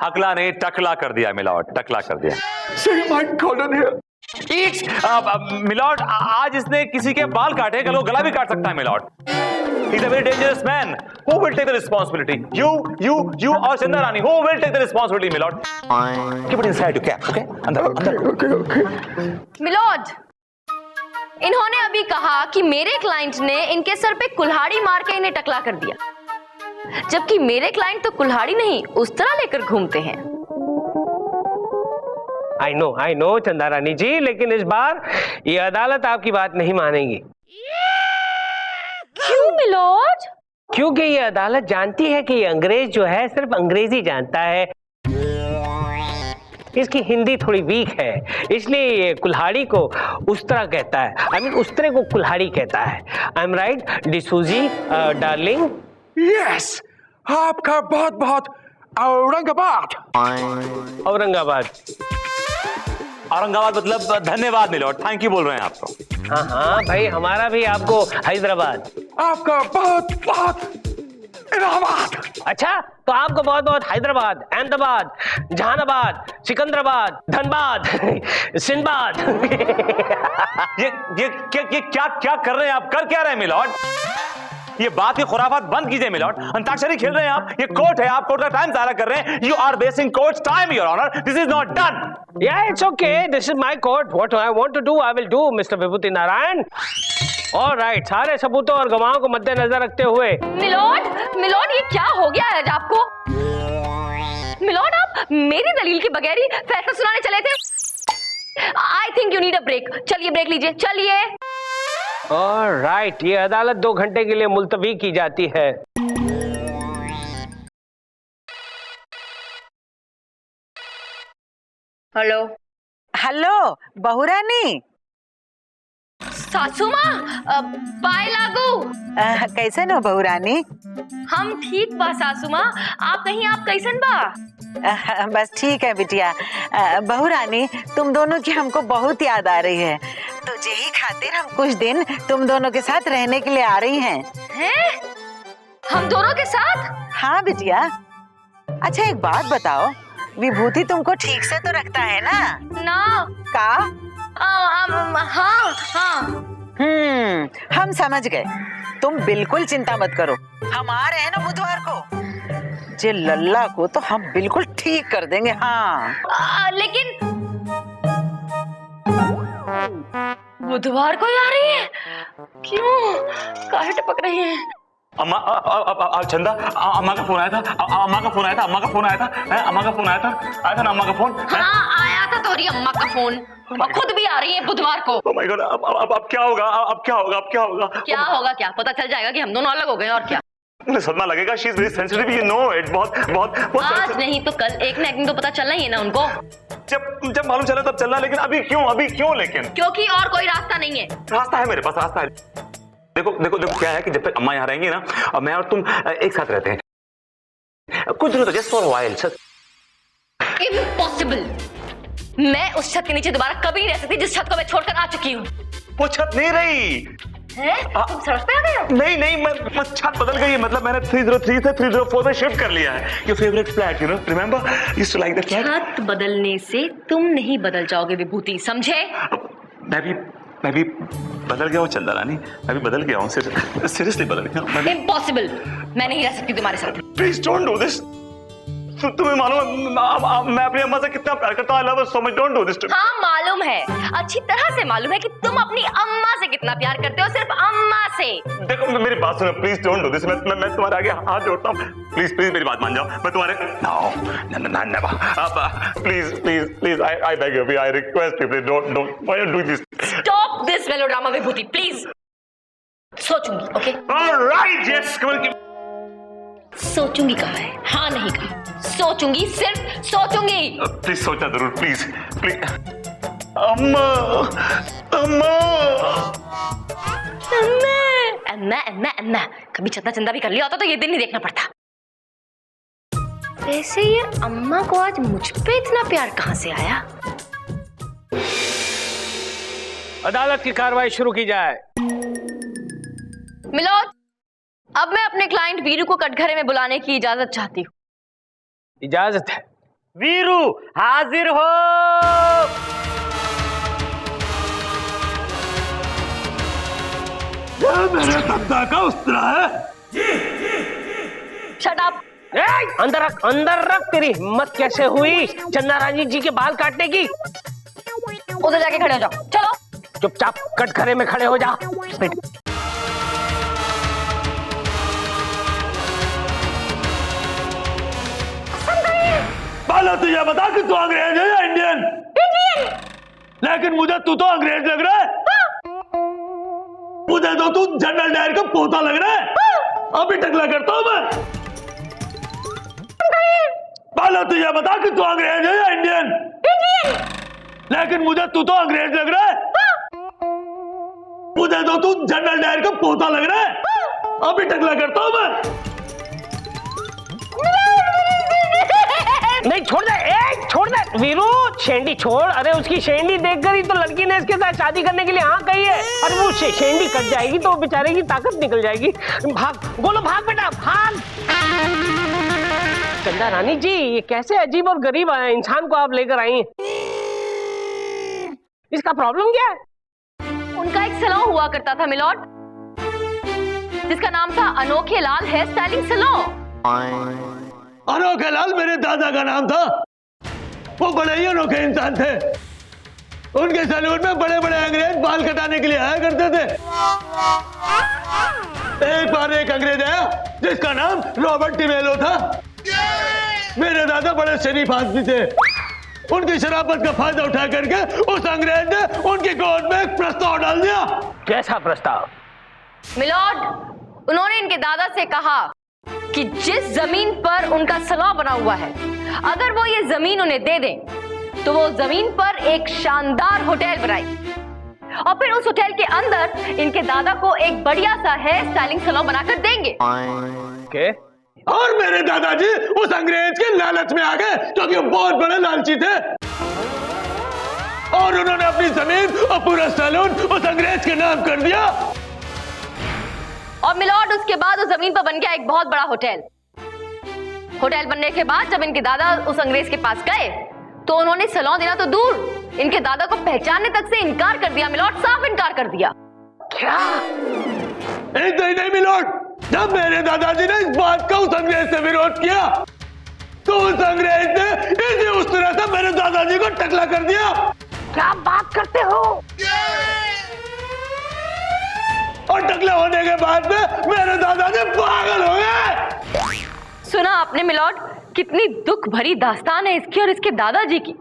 हकला नहीं, टकला कर दिया मिलॉर्ड, टकला कर दिया। See my golden hair. Milord, आज इसने किसी के बाल काटे, कल वो गला भी काट सकता है milord. He's a very dangerous man. Who will take the responsibility? You or Chandra Rani? Who will take the responsibility, Milord? Keep it inside your cap, okay? अंदर. Okay. मिलॉर्ड, इन्होंने अभी कहा कि मेरे क्लाइंट ने इनके सर पे कुल्हाड़ी मार के इन्हें टकला कर दिया, जबकि मेरे क्लाइंट तो कुल्हाड़ी नहीं उस तरह लेकर घूमते हैं। आई नो चंदा रानी जी, लेकिन इस बार ये अदालत आपकी बात नहीं मानेगी। क्यों मिलोड? क्योंकि ये अदालत जानती है कि ये अंग्रेज जो है सिर्फ अंग्रेजी जानता है, इसकी हिंदी थोड़ी वीक है, इसलिए ये कुल्हाड़ी को उस तरह कहता है, आई मीन उस तरह को कुल्हाड़ी कहता है। आई एम राइट डिसूजी डार्लिंग? यस, आपका बहुत बहुत औरंगाबाद। औरंगाबाद? औरंगाबाद मतलब धन्यवाद मिलोड, थैंक यू बोल रहे हैं आपको। हाँ हाँ भाई, हमारा भी आपको हैदराबाद। आपका बहुत बहुत इलाहाबाद। अच्छा, तो आपको बहुत बहुत हैदराबाद, अहमदाबाद, जहानाबाद, सिकंदराबाद, धनबाद, सिंदबाद। ये क्या क्या कर रहे हैं आप? कर क्या रहे हैं मिलोड? ये बात की खुराफात बंद कीजिए मिलोड। अंताक्षरी खेल रहे हैं आप। ये कोर्ट है, आप कोर्ट का टाइम ज़ाया कर रहे हैं। You are wasting court time your honour, this is not done. Yeah, it's okay. This is my court. What I want to do, I will do, Mr. Vibhuti Narayan. All right, सारे सबूतों और गवाहों को मद्देनजर रखते हुए। मिलोड ये क्या हो गया आज आपको? मिलोड आप मेरी दलील के बगैर ही फैसला सुनाने चले थे। I think you need a break. चलिए ब्रेक लीजिए, चलिए। All right, ये अदालत 2 घंटे के लिए मुलतवी की जाती है। हेलो हेलो बहुरानी, सासू माँ, बाय लागू। कैसे हो बहुरानी? हम ठीक बा सासू माँ, आप कैसन बा? बस ठीक है बिटिया। बहुरानी, तुम दोनों की हमको बहुत याद आ रही है, तो यही खातिर हम कुछ दिन तुम दोनों के साथ रहने के लिए आ रही हैं। हैं? हम दोनों के साथ? हाँ बिटिया। अच्छा एक बात बताओ, विभूति तुमको ठीक से तो रखता है ना? ना। का? हाँ हाँ। हम समझ गए। तुम बिल्कुल चिंता मत करो, हम आ रहे हैं ना बुधवार को। जे लल्ला को तो हम बिल्कुल ठीक कर देंगे। हाँ लेकिन बुधवार को ही आ रही है? क्यों? काहे टपक रही है? अम्मा चंदा, अम्मा का फोन आया था, अम्मा का फोन आया था, अम्मा का फोन आया था, अम्मा का फोन आया था ना, अम्मा का फोन। हाँ आया था तोरी अम्मा का फोन, और खुद भी आ रही है बुधवार को। Oh my God, अब क्या होगा? अब क्या होगा? क्या होगा? क्या पता चल जाएगा कि हम दोनों अलग हो गए, और क्या? मुझे सदमा लगेगा। She is very sensitive, you know it। बहुत आज नहीं तो कल एक ना एक दिन तो पता चलना ही है ना उनको। जब मालूम चला तब चलना, लेकिन अभी क्यों? लेकिन क्योंकि और कोई रास्ता नहीं है। रास्ता है, मेरे पास रास्ता है। देखो क्या है कि जब तक अम्मा यहाँ रहेंगी ना, और मैं और तुम एक साथ रहते हैं कुछ दिनों तक, जस्ट फॉर व्हाइल। इम्पॉसिबल। मैं उस छत के नीचे दोबारा कभी नहीं रह सकती जिस छत को मैं छोड़कर आ चुकी हूँ। वो छत नहीं रही है? तुम समझ पे आ गए हो? नहीं, मैं छत बदल गई है। मतलब मैंने 303 से 304 में शिफ्ट कर लिया है। Your favourite flat, you know, remember, used to like that flat. छत बदलने से तुम नहीं बदल जाओगे विभूति, समझे? मैं भी बदल गया हूँ चंदा रानी, मैं भी बदल गया हूँ, सीरियसली बदल गया हूँ। इम्पॉसिबल। मैं नहीं रह सकती तुम्हारे साथ। Please don't do this. तुम्हें मालूम है मैं अपनी अम्मा से कितना प्यार करता हूं। I love her so much, don't do this to me. हाँ मालूम है, अच्छी तरह से मालूम है कि तुम अपनी अम्मा से कितना प्यार करते हो, सिर्फ अम्मा से। देखो मेरी बात सुनो, प्लीज डोंट डू दिस। मैं तुम्हारे आगे हाथ जोड़ता हूँ, प्लीज मेरी बात मान जाओ। मैं तुम्हारे please I beg you, I request you, please don't why are doing this. Stop this melodrama Vibhuti, please. सोचूंगी, okay? Alright, yes, come on. सोचूंगी कहा है, हाँ नहीं कहा। सोचूंगी, सिर्फ सोचूंगी। प्लीज सोचना जरूर, प्लीज। अम्मा कभी चंदा भी कर लिया होता तो ये दिन नहीं देखना पड़ता। वैसे ये अम्मा को आज मुझ पे इतना प्यार कहाँ से आया? अदालत की कार्रवाई शुरू की जाए। मिलोड, अब मैं अपने क्लाइंट वीरू को कटघरे में बुलाने की इजाजत चाहती हूँ। इजाजत है। वीरू हाजिर हो। मेरे दद्दा का उस्तरा है। Shut up. अंदर रख। तेरी हिम्मत कैसे हुई चंदा रानी जी के बाल काटने की? उधर जाके खड़े हो जाओ, चलो। चुपचाप कटघरे में खड़े हो जा। पहले तो ये बता कि तू अंग्रेज है या इंडियन? लेकिन मुझे तू तो अंग्रेज लग रहा है। मुझे तो तू जनरल डायर का पोता लग रहा है। अभी टकला करता हूं मैं। पहले तो ये बता कि तू अंग्रेज है या इंडियन? लेकिन मुझे तू तो अंग्रेज लग रहा है। मुझे तो तू जनरल डायर का पोता लग रहा है। अभी टकला करता हूं मैं। नहीं छोड़ दे, छोड़ दे वीरू, शेंडी छोड़। अरे उसकी शेंडी देखकर ही तो लड़की ने इसके साथ शादी करने के लिए हाँ कही है। अरे वो शेंडी कट जाएगी तो बेचारे की ताकत निकल जाएगी। भाग बोलो, भाग बेटा भाग। चंदा रानी जी, ये कैसे अजीब और गरीब इंसान को आप लेकर आई हैं? इसका प्रॉब्लम क्या है? उनका एक सैलून हुआ करता था मिलॉर्ड, जिसका नाम था अनोखे लाल हेयर स्टाइलिंग सैलून। अनोखे लाल मेरे दादा का नाम था। वो बड़े ही अनोखे इंसान थे। उनके सैलून में बड़े बड़े अंग्रेज बाल कटाने के लिए आया करते थे। एक बार एक अंग्रेज आया जिसका नाम रॉबर्ट टिमेलो था। मेरे दादा बड़े शरीफ आदमी थे। उनकी शराफत का फायदा उठा करके उस अंग्रेज ने उनकी गोद में एक प्रस्ताव डाल दिया। कैसा प्रस्ताव? मिलॉर्ड, उन्होंने इनके दादा से कहा कि जिस जमीन पर उनका सैलून बना हुआ है, अगर वो ये जमीन उन्हें दे दें तो वो जमीन पर एक शानदार होटल बनाएगी और फिर उस होटल के अंदर इनके दादा को एक बढ़िया सा हेयर स्टाइलिंग सैलून बनाकर देंगे। के? और मेरे दादाजी उस अंग्रेज के लालच में आ गए क्योंकि वो बहुत बड़े लालची थे और उन्होंने अपनी जमीन और पूरा सैलून उस अंग्रेज के नाम कर दिया। और मिलॉर्ड, उसके बाद उस जमीन पर बन गया एक बहुत बड़ा होटल। होटल बनने के बाद जब इनके दादा उस अंग्रेज के पास गए तो उन्होंने सैलून देना तो दूर, इनके दादा को पहचानने तक से इनकार कर दिया मिलॉर्ड, साफ इनकार कर दिया। क्या? नहीं मिलॉर्ड, जब मेरे दादाजी ने इस बात का उस अंग्रेज से विरोध किया तो उस अंग्रेज ने इसे उस तरह से मेरे दादाजी को टकला कर दिया। क्या बात करते हो? और टकला होने के बाद में मेरे दादाजी पागल हो गए। सुना आपने मिलॉर्ड, कितनी दुख भरी दास्तान है इसकी और इसके दादाजी की।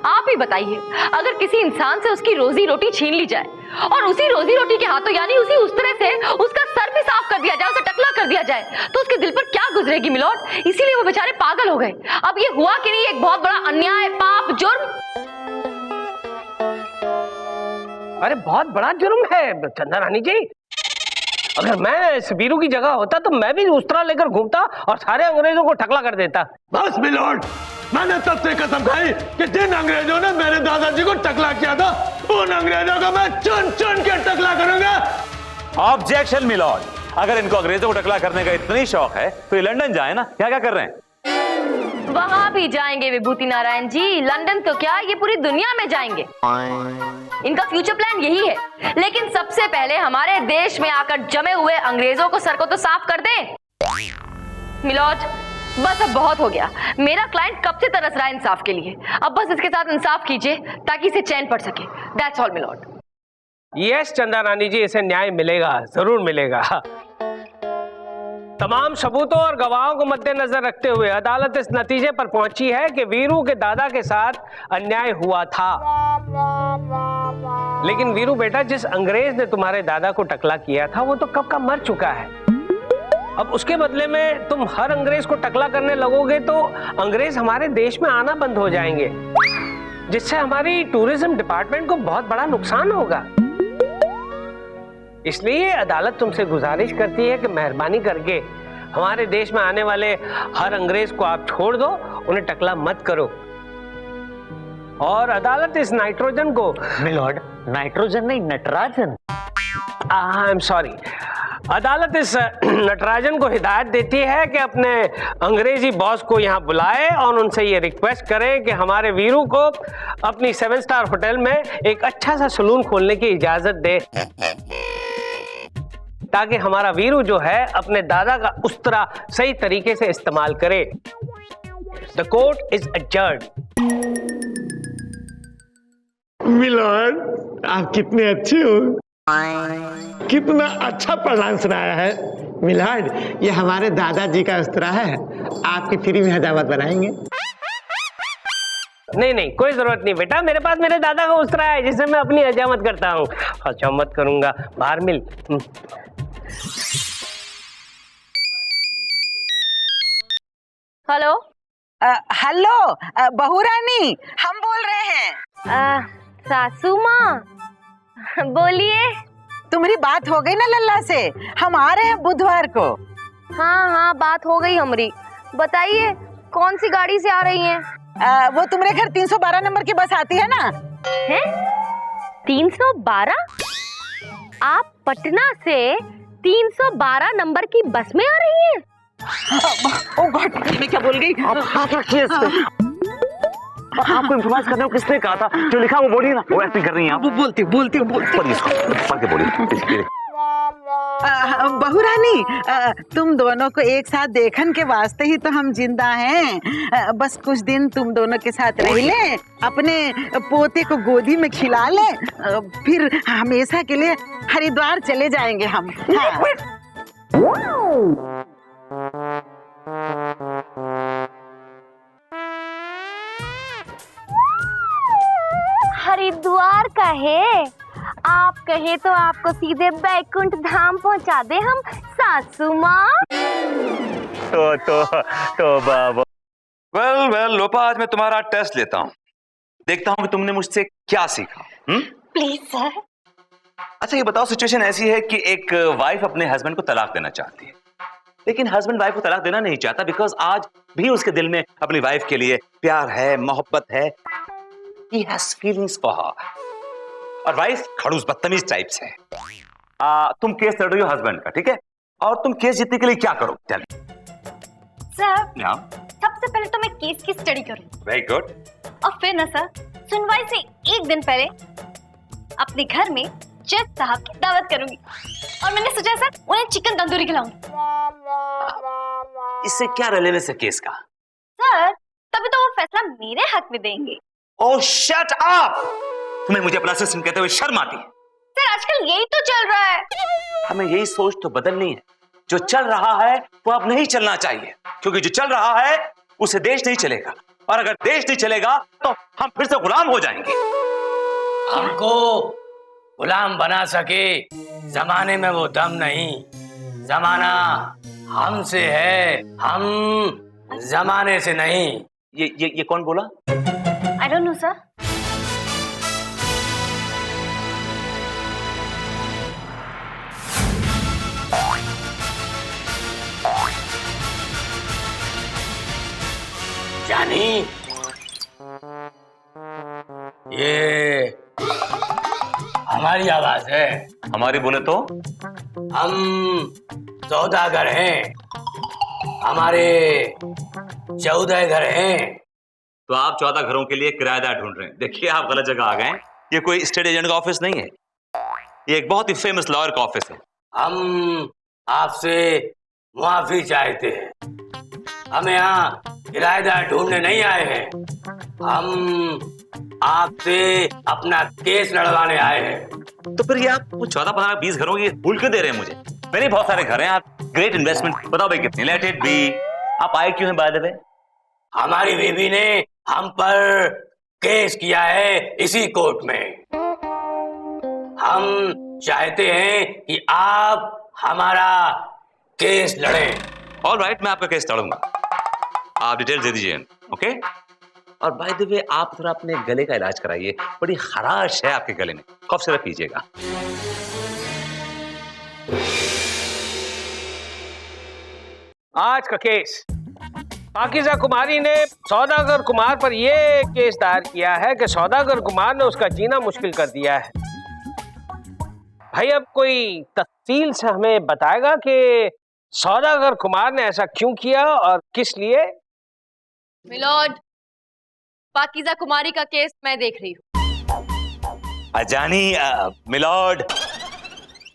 आप ही बताइए, अगर किसी इंसान से उसकी रोजी रोटी छीन ली जाए और उसी रोजी रोटी के हाथों यानी उस तरह से उसका सर भी साफ कर दिया जाए, उसे टकला कर दिया जाए, तो उसके दिल पर क्या गुजरेगी मिलॉर्ड? इसीलिए वो बेचारे पागल हो गए। अब ये हुआ कि नहीं एक बहुत बड़ा अन्याय, पाप, जुर्म। अरे बहुत बड़ा जुर्म है चंदा रानी जी। अगर मैं इस वीरू की जगह होता तो मैं भी उस तरह लेकर घूमता और सारे अंग्रेजों को टकला कर देता। बस मिलॉर्ड, मैंने तब से कसम खाई कि जिन अंग्रेजों ने मेरे दादाजी को टकला किया था उन अंग्रेजों को मैं चुन चुन के टकला करूंगा। ऑब्जेक्शन मिलॉर्ड, अगर इनको अंग्रेजों को टकला करने का इतना ही शौक है तो ये लंदन जाए ना। क्या क्या कर रहे हैं? वहां भी जाएंगे विभूति नारायण जी, लंदन तो क्या, ये पूरी दुनिया में जाएंगे। इनका फ्यूचर प्लान यही है, लेकिन सबसे पहले हमारे देश में आकर जमे हुए अंग्रेजों को सर को तो साफ कर दें। मिलॉर्ड, बस अब बहुत हो गया। मेरा क्लाइंट कब से तरस रहा है इंसाफ के लिए, अब बस इसके साथ इंसाफ कीजिए ताकि इसे चैन पड़ सके। That's all milord. यस चंदा रानी जी, इसे न्याय मिलेगा, जरूर मिलेगा। तमाम सबूतों और गवाहों को मद्देनजर रखते हुए अदालत इस नतीजे पर पहुंची है कि वीरू के दादा के साथ अन्याय हुआ था। लेकिन वीरू बेटा, जिस अंग्रेज ने तुम्हारे दादा को टकला किया था वो तो कब का मर चुका है। अब उसके बदले में तुम हर अंग्रेज को टकला करने लगोगे तो अंग्रेज हमारे देश में आना बंद हो जाएंगे, जिससे हमारी टूरिज्म डिपार्टमेंट को बहुत बड़ा नुकसान होगा। इसलिए अदालत तुमसे गुजारिश करती है कि मेहरबानी करके हमारे देश में आने वाले हर अंग्रेज को आप छोड़ दो, उन्हें टकला मत करो। और अदालत इस नाइट्रोजन को मिलॉर्ड, नाइट्रोजन नहीं, नटराजन। आई एम सॉरी, अदालत इस नटराजन को हिदायत देती है कि अपने अंग्रेजी बॉस को यहाँ बुलाए और उनसे ये रिक्वेस्ट करें कि हमारे वीरू को अपनी 7 स्टार होटल में एक अच्छा सा सलून खोलने की इजाजत दे, ताकि हमारा वीरू जो है अपने दादा का उस्तरा सही तरीके से इस्तेमाल करे। The court is adjourned. Milord, आप कितने अच्छे हो, कितना अच्छा प्रणाम सुनाया है। मिलॉर्ड, ये हमारे दादाजी का उस्तरा है, आपकी फ्री में हजामत बनाएंगे। नहीं नहीं, कोई जरूरत नहीं बेटा, मेरे पास मेरे दादा का उस्तरा है जिससे मैं अपनी हजामत करता हूँ। हजामत करूंगा, बाहर मिल। हेलो। हेलो बहू रानी, हम बोल रहे हैं। सासू माँ, बोलिए। तुम्हारी बात हो गई ना लल्ला से? हम आ रहे हैं बुधवार को। हाँ हाँ, बात हो गई हमारी। बताइए कौन सी गाड़ी से आ रही हैं? वो तुम्हारे घर 312 नंबर की बस आती है ना? हैं? 312? आप पटना से 312 नंबर की बस में आ रही हैं? ओ गॉड, मैं क्या बोल गई? आप हाथ रखिए इस पे। आपको इम्प्रोवाइज करने को किसने कहा था? जो लिखा वो बोलिए ना। वो एक्टिंग कर रही हैं आप। बोलती पढ़िए इसको, पढ़ के बोलिए। बहू रानी, तुम दोनों को एक साथ देखने के वास्ते ही तो हम जिंदा हैं। बस कुछ दिन तुम दोनों के साथ रह ले, अपने पोते को गोदी में खिला ले, फिर हमेशा के लिए हरिद्वार चले जाएंगे हम। हाँ। हरिद्वार का है? आप कहे तो आपको सीधे बैकुंठ धाम पहुंचा दे हम, सासू माँ। तो बाबा। वेल लोपा, आज मैं तुम्हारा टेस्ट लेता हूँ, देखता हूँ कि तुमने मुझसे क्या सीखा। Please sir. अच्छा ये बताओ, सिचुएशन ऐसी है कि एक वाइफ अपने हस्बैंड को तलाक देना चाहती है, लेकिन हस्बैंड वाइफ को तलाक देना नहीं चाहता बिकॉज आज भी उसके दिल में अपनी वाइफ के लिए प्यार है, मोहब्बत है। He has feelings for her. और वाइफ खड़ूस बदतमीज टाइप से है। तुम केस लड़ रही हो हस्बैंड का, ठीक है? और तुम केस जीतने के लिए क्या करो? टेल सर, सबसे पहले तो मैं केस की स्टडी करूं। Very good. और फिर ना सर, सुनवाई से एक दिन पहले अपने घर में जज साहब की दावत करूंगी, और मैंने सोचा सर उन्हें चिकन तंदूरी खिलाऊंगी। इससे क्या रेलेवेंस है केस का? सर, तभी तो वो फैसला मेरे हक में देंगे। ओह शट अप! तुम्हें मुझे अपना असिस्टेंट कहते हुए शर्म आती है? सर, आजकल यही तो चल रहा है। हमें यही सोच तो बदलनी है। जो चल रहा है वो अब नहीं चलना चाहिए, क्योंकि जो चल रहा है उसे देश नहीं चलेगा, और अगर देश नहीं चलेगा तो हम फिर से गुलाम हो जाएंगे। हमको गुलाम बना सके जमाने में वो दम नहीं। जमाना हमसे है, हम जमाने से नहीं। ये कौन बोला? I don't know, sir. जानी, ये हमारी आवाज है। हमारी बोले तो? हम सौदागर हैं, हमारे 14 घर हैं। तो आप 14 घरों के लिए किराएदार ढूंढ रहे हैं। देखिए, आप गलत जगह आ गए हैं। ये कोई स्टेट एजेंट का ऑफिस नहीं है, ये एक बहुत ही फेमस लॉयर का ऑफिस है। हम आपसे मुआफी चाहते हैं। हम यहाँ किराएदार ढूंढने नहीं आए हैं, हम आपसे अपना केस लड़वाने आए हैं। तो फिर ये आप 14, 15, 20 घरों की भूल क्यों दे रहे हैं मुझे? मेरे बहुत सारे घर हैं, आप ग्रेट इन्वेस्टमेंट, बताओ भाई कितनी? Let it be. आप आए क्यों हैं बाय द वे? हमारी बीवी ने हम पर केस किया है इसी कोर्ट में। हम चाहते हैं कि आप हमारा केस लड़ें। ऑलराइट, मैं आपका केस लड़ूंगा। आप डिटेल्स दे दीजिए, ओके? और बाय द वे, आप थोड़ा अपने गले का इलाज कराइए, बड़ी खराश है आपके गले में। कफ सिरप पीजिएगा। आज का केस, पाकीज़ा कुमारी ने सौदागर कुमार पर यह केस दायर किया है कि सौदागर कुमार ने उसका जीना मुश्किल कर दिया है। भाई, अब कोई तफसील से हमें बताएगा कि सौदागर कुमार ने ऐसा क्यों किया और किस लिए? मिलोड, पाकीज़ा कुमारी का केस मैं देख रही हूँ। अजानी मिलॉर्ड,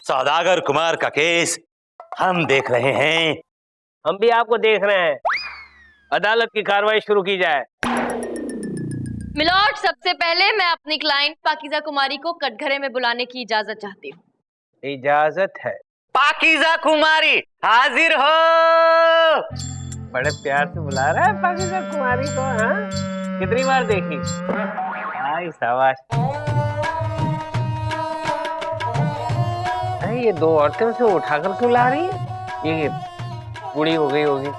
सौदागर कुमार का केस हम देख रहे हैं। हम भी आपको देख रहे हैं। अदालत की कार्रवाई शुरू की जाए। मिलॉर्ड, सबसे पहले मैं अपनी क्लाइंट पाकीज़ा कुमारी को कटघरे में बुलाने की इजाजत चाहती हूँ। इजाजत है? पाकीज़ा कुमारी हाजिर हो। बड़े प्यार से बुला रहा है पाकीज़ा कुमारी को, हाँ? कितनी बार देखी? आई शाबाश। अरे ये दो औरतें उसे उठाकर क्यों ला रही है? ये बूढ़ी हो गई होगी।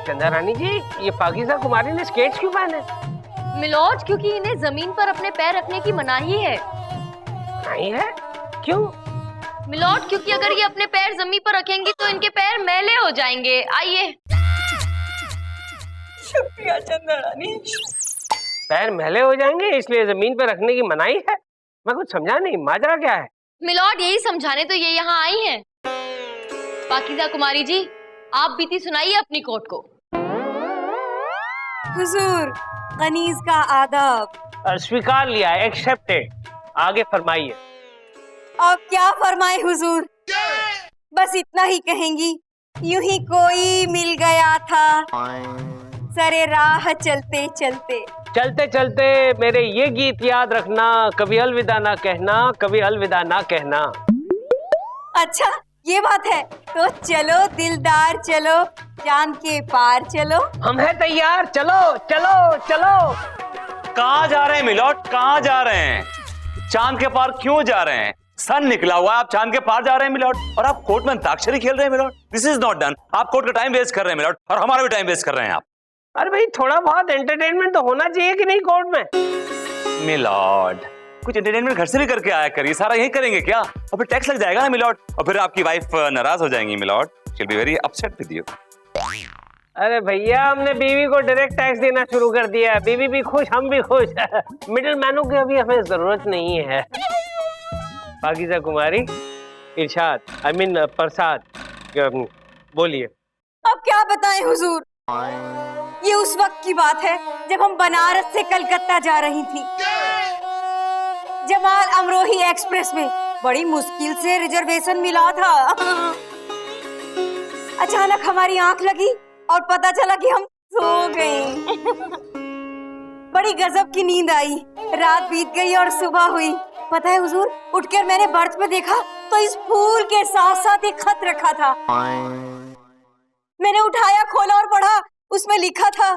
चंदा रानी जी, ये पाकीज़ा कुमारी ने स्केट्स क्यों पहने? मिलॉर्ड, क्योंकि इन्हें जमीन पर अपने पैर रखने की मनाही है। नहीं है? क्यों? मिलॉर्ड, क्योंकि अगर ये अपने पैर जमीन पर रखेंगी तो इनके पैर मैले हो जाएंगे। आइए। शुक्रिया चंदा रानी। पैर मैले हो जाएंगे इसलिए जमीन पर रखने की मनाही है? मैं कुछ समझा नहीं, माजरा क्या है? मिलॉर्ड, यही समझाने तो ये यहाँ आई हैं। पाकीज़ा कुमारी जी, आप बीती सुनाइए अपनी कोर्ट को। हुजूर, गनीज का आदाब। स्वीकार लिया, एक्सेप्टेड। आगे फरमाइए। अब क्या फरमाए हुजूर, बस इतना ही कहेंगी। यूं ही कोई मिल गया था सरे राह चलते चलते। चलते चलते मेरे ये गीत याद रखना, कभी अलविदा ना कहना, कभी अलविदा ना कहना। अच्छा ये बात है, तो चलो दिलदार चलो, चांद के पार चलो। हम हैं तैयार, चलो चलो चलो। कहाँ जा रहे हैं मिलॉर्ड, कहाँ जा रहे हैं? चांद के पार क्यों जा रहे हैं? सन निकला हुआ है, आप चांद के पार जा रहे हैं मिलॉर्ड, और आप कोर्ट में अंताक्षरी खेल रहे हैं milord. This is not done. आप कोर्ट का टाइम वेस्ट कर रहे हैं मिलॉर्ड, और हमारा भी टाइम वेस्ट कर रहे हैं आप। अरे भाई, थोड़ा बहुत एंटरटेनमेंट तो होना चाहिए कि नहीं कोर्ट में? मिलॉर्ड, कुछ एंटरटेनमेंट घर से भी करके आया करिए। सारा यही करेंगे क्या? और फिर टैक्स लग जाएगा ना मिलॉर्ड, और फिर आपकी वाइफ नाराज हो जाएंगी milord. She will be very upset with you. अरे भैया, हमने बीवी को डायरेक्ट टैक्स देना शुरू कर दिया है। बीवी भी खुश, हम भी खुश। मिडिल मैनों की अभी हमें जरूरत नहीं है। पाकीज़ा कुमारी, इरशाद, आई मीन प्रसाद, बोलिए। अब क्या बताएं हुजूर, ये उस वक्त की बात है जब हम बनारस से कलकत्ता जा रही थी। जमाल अमरोही एक्सप्रेस में बड़ी मुश्किल से रिजर्वेशन मिला था। अचानक हमारी आंख लगी और पता चला कि हम सो गए। बड़ी गजब की नींद आई। रात बीत गई और सुबह हुई। पता है हुजूर, उठकर मैंने बर्थ पे देखा तो इस फूल के साथ साथ एक खत रखा था। मैंने उठाया, खोला और पढ़ा। उसमें लिखा था,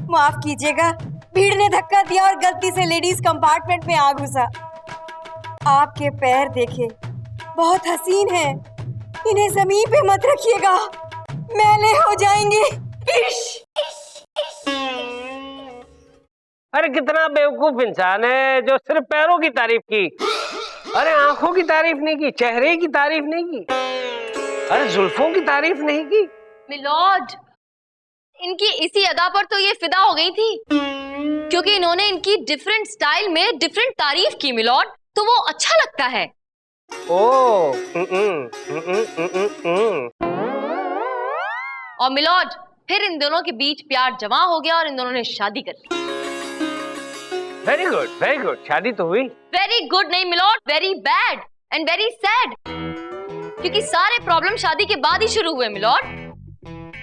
माफ कीजिएगा, भीड़ ने धक्का दिया और गलती से लेडीज कंपार्टमेंट में आ घुसा। आपके पैर देखे, बहुत हसीन है, इन्हें जमीन पे मत रखिएगा, मैले हो जाएंगे। अरे कितना बेवकूफ इंसान है जो सिर्फ पैरों की तारीफ की। अरे आंखों की तारीफ नहीं की, चेहरे की तारीफ नहीं की, अरे जुल्फों की तारीफ नहीं की। मिलॉर्ड, इनकी इसी अदा पर तो ये फिदा हो गई थी, क्योंकि इन्होंने इनकी डिफरेंट स्टाइल में डिफरेंट तारीफ की मिलॉर्ड, तो वो अच्छा लगता है। ओ, और मिलॉर्ड, फिर इन दोनों के बीच प्यार जमा हो गया और इन दोनों ने शादी कर ली। Very good, very good. शादी तो हुई। वेरी गुड नहीं milord, very bad and very sad, क्योंकि सारे प्रॉब्लम शादी के बाद ही शुरू हुए मिलॉर्ड।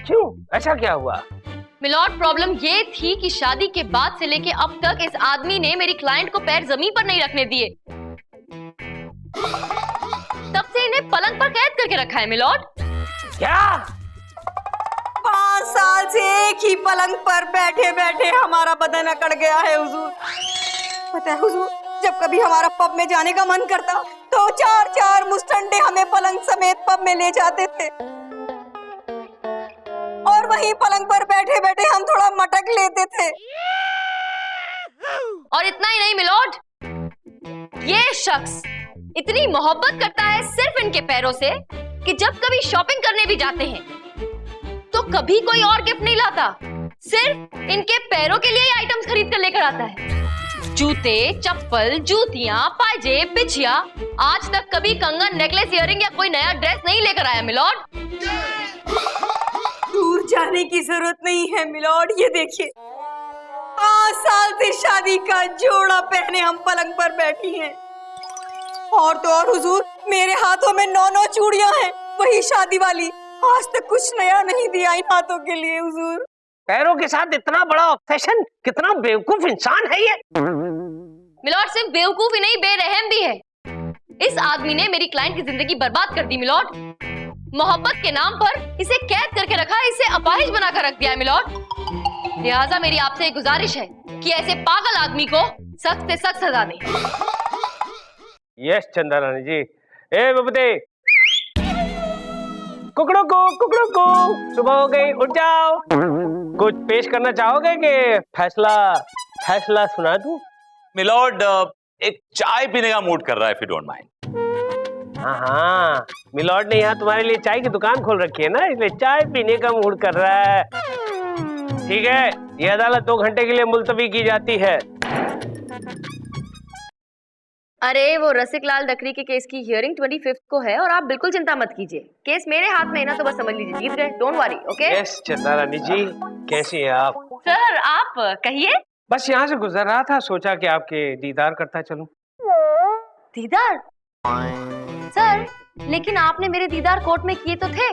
क्यों? ऐसा क्या हुआ? मिलॉर्ड, प्रॉब्लम ये थी कि शादी के बाद से लेके अब तक इस आदमी ने मेरी क्लाइंट को पैर जमीन पर नहीं रखने दिए। तब से इन्हें पलंग पर कैद करके रखा है मिलॉर्ड। क्या? 5 साल से एक ही पलंग पर बैठे बैठे हमारा बदन अकड़ गया है हुजूर। पता है हुजूर, जब कभी हमारा पब में जाने का मन करता तो 4-4 मुस्टंडे हमें पलंग समेत पब में ले जाते थे, और वहीं पलंग पर बैठे बैठे हम थोड़ा मटक लेते थे। और इतना ही नहीं मिलॉर्ड, ये शख्स इतनी मोहब्बत करता है सिर्फ इनके पैरों से कि जब कभी शॉपिंग करने भी जाते हैं तो कभी कोई और गिफ्ट नहीं लाता, सिर्फ इनके पैरों के लिए ही आइटम्स खरीद कर लेकर आता है। जूते, चप्पल, जूतियां, पायजेब, बिछिया, आज तक कभी कंगन, नेकलेस, इयररिंग या कोई नया ड्रेस नहीं लेकर आया मिलॉर्ड। दूर जाने की जरूरत नहीं है मिलॉर्ड, ये देखिए 5 5 साल से शादी का जोड़ा पहने हम पलंग पर बैठी हैं। और तो और हुजूर, मेरे हाथों में 9 चूड़ियां हैं, वही शादी वाली। आज तक कुछ नया नहीं दिया इन हाथों के लिए हुजूर। पैरों के साथ इतना बड़ा ऑब्सेशन, कितना बेवकूफ इंसान है ये। मिलॉर्ड सिर्फ बेवकूफ ही नहीं, बेरहम भी है। इस आदमी ने मेरी क्लाइंट की जिंदगी बर्बाद कर दी मिलॉर्ड। मोहब्बत के नाम पर इसे कैद करके रखा, इसे अपाहिज बनाकर रख दिया है मिलॉर्ड। लिहाजा मेरी आपसे एक गुजारिश है कि ऐसे पागल आदमी को सख्त से सख्त सजा दें। यस चंदा रानी जी। ए बबते, कुकड़ों को सुबह हो गई, उठ जाओ। कुछ पेश करना चाहोगे कि फैसला सुना दूं? मिलॉर्ड, एक चाय पीने का मूड कर रहा है, इफ यू डोंट माइंड। हाँ, मिलॉर्ड ने यहाँ तुम्हारे लिए चाय की दुकान खोल रखी है ना, इसलिए चाय पीने का मूड कर रहा है। ठीक है, ये अदालत 2 घंटे के लिए मुलतवी की जाती है। अरे वो रसिक लाल डकरी के केस की हियरिंग 25 को है और आप बिल्कुल चिंता मत कीजिए। केस मेरे हाथ में है ना, तो बस समझ लीजिए जीत गए। Don't worry, okay? यस चंदा रानी जी, कैसी है आप? सर आप कहिए। बस यहाँ से गुजर रहा था, सोचा कि आपके दीदार करता चलूं। दीदार? सर लेकिन आपने मेरे दीदार कोर्ट में किए तो थे,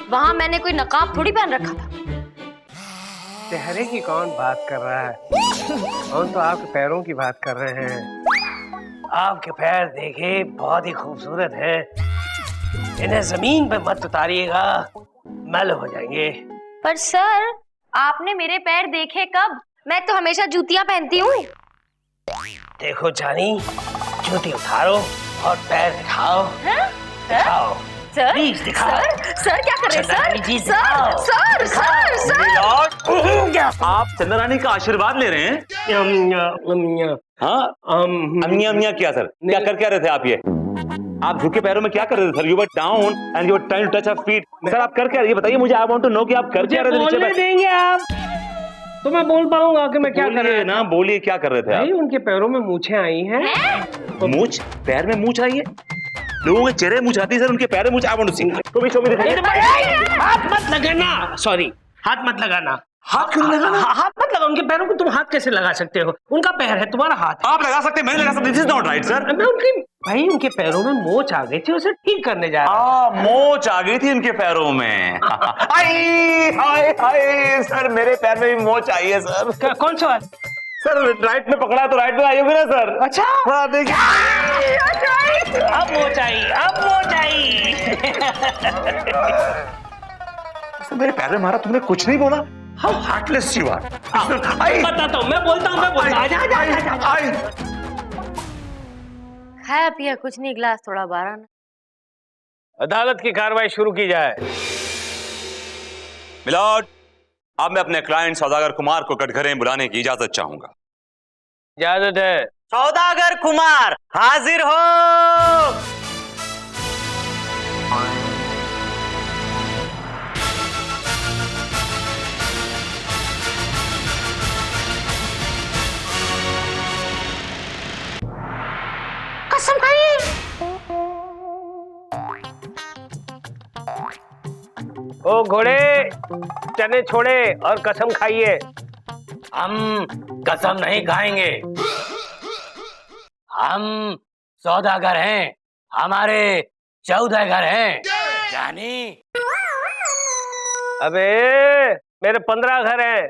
वहाँ मैंने कोई नकाब थोड़ी पहन रखा था। चेहरे की कौन बात कर रहा है, कौन तो आपके पैरों की बात कर रहे हैं। आपके पैर देखे बहुत ही खूबसूरत है, इन्हें जमीन पे मत उतारिएगा, मैल हो जाएंगे। पर सर आपने मेरे पैर देखे कब? मैं तो हमेशा जूतियां पहनती हूँ। देखो जानी, जूती उतारो और पैर दिखाओ। दिखाओ सर, प्लीज दिखाओ। सर क्या कर रहे हैं सर? जी, सर सर सर सर आप चंदा रानी का आशीर्वाद ले रहे हैं? हाँ, अमिया क्या सर? क्या रहे थे आप? ये आप झुके पैरों में क्या कर रहे थे sir? You were down and you were trying to touch our feet. Sir आप कर क्या रहे? ये बताइए मुझे, आई वांट टू नो कि आप कर क्या रहे थे नीचे पे? देंगे आप तो मैं बोल पाऊंगा कि मैं क्या कर रहा ना। बोलिए क्या कर रहे थे भाई? आप? उनके पैरों में मूछें आई हैं। मूछ? पैर में मूछ आई है? लोगों के चेहरे मूछ आती है सर, उनके पैर में मूछ। I want to see. Show me दिखाइए। हाथ मत लगाना, सॉरी, हाथ मत लगाना। हाथ क्यों लगाना? हाथ मत लगाओ उनके पैरों को। तुम हाथ कैसे लगा सकते हो? उनका पैर है, तुम्हारा हाथ है। आप लगा सकते हैं, मैं लगा सकता। This is not right sir. मैं उनकी भाई, उनके पैरों में मोच आ गई थी, उसे ठीक करने जा रहा था। मोच आ गई थी इनके पैरों में। हाय हाय सर, मेरे पैर में भी मोच आई है सर। कौन सा? सर राइट में पकड़ा तो राइट में आई होगी ना सर? अच्छा हाँ देखिए, अब मोच आई, अब मोच आई। मेरे पैर में मारा, तुमने कुछ नहीं बोला? How heartless you are. बताता हूँ, मैं बोलता हूँ। खाया पिया कुछ नहीं, गिलास थोड़ा बारह ना। अदालत की कार्रवाई शुरू की जाए। मिलॉर्ड, अब मैं अपने क्लाइंट सौदागर कुमार को कटघरे में बुलाने की इजाजत चाहूंगा। इजाजत है। सौदागर कुमार हाजिर हो। कसम खाइए। ओ घोड़े, चने छोड़े और कसम खाइए। हम कसम नहीं खाएंगे, हम सौदागर हैं, हमारे 14 घर हैं। जानी? अबे मेरे 15 घर हैं।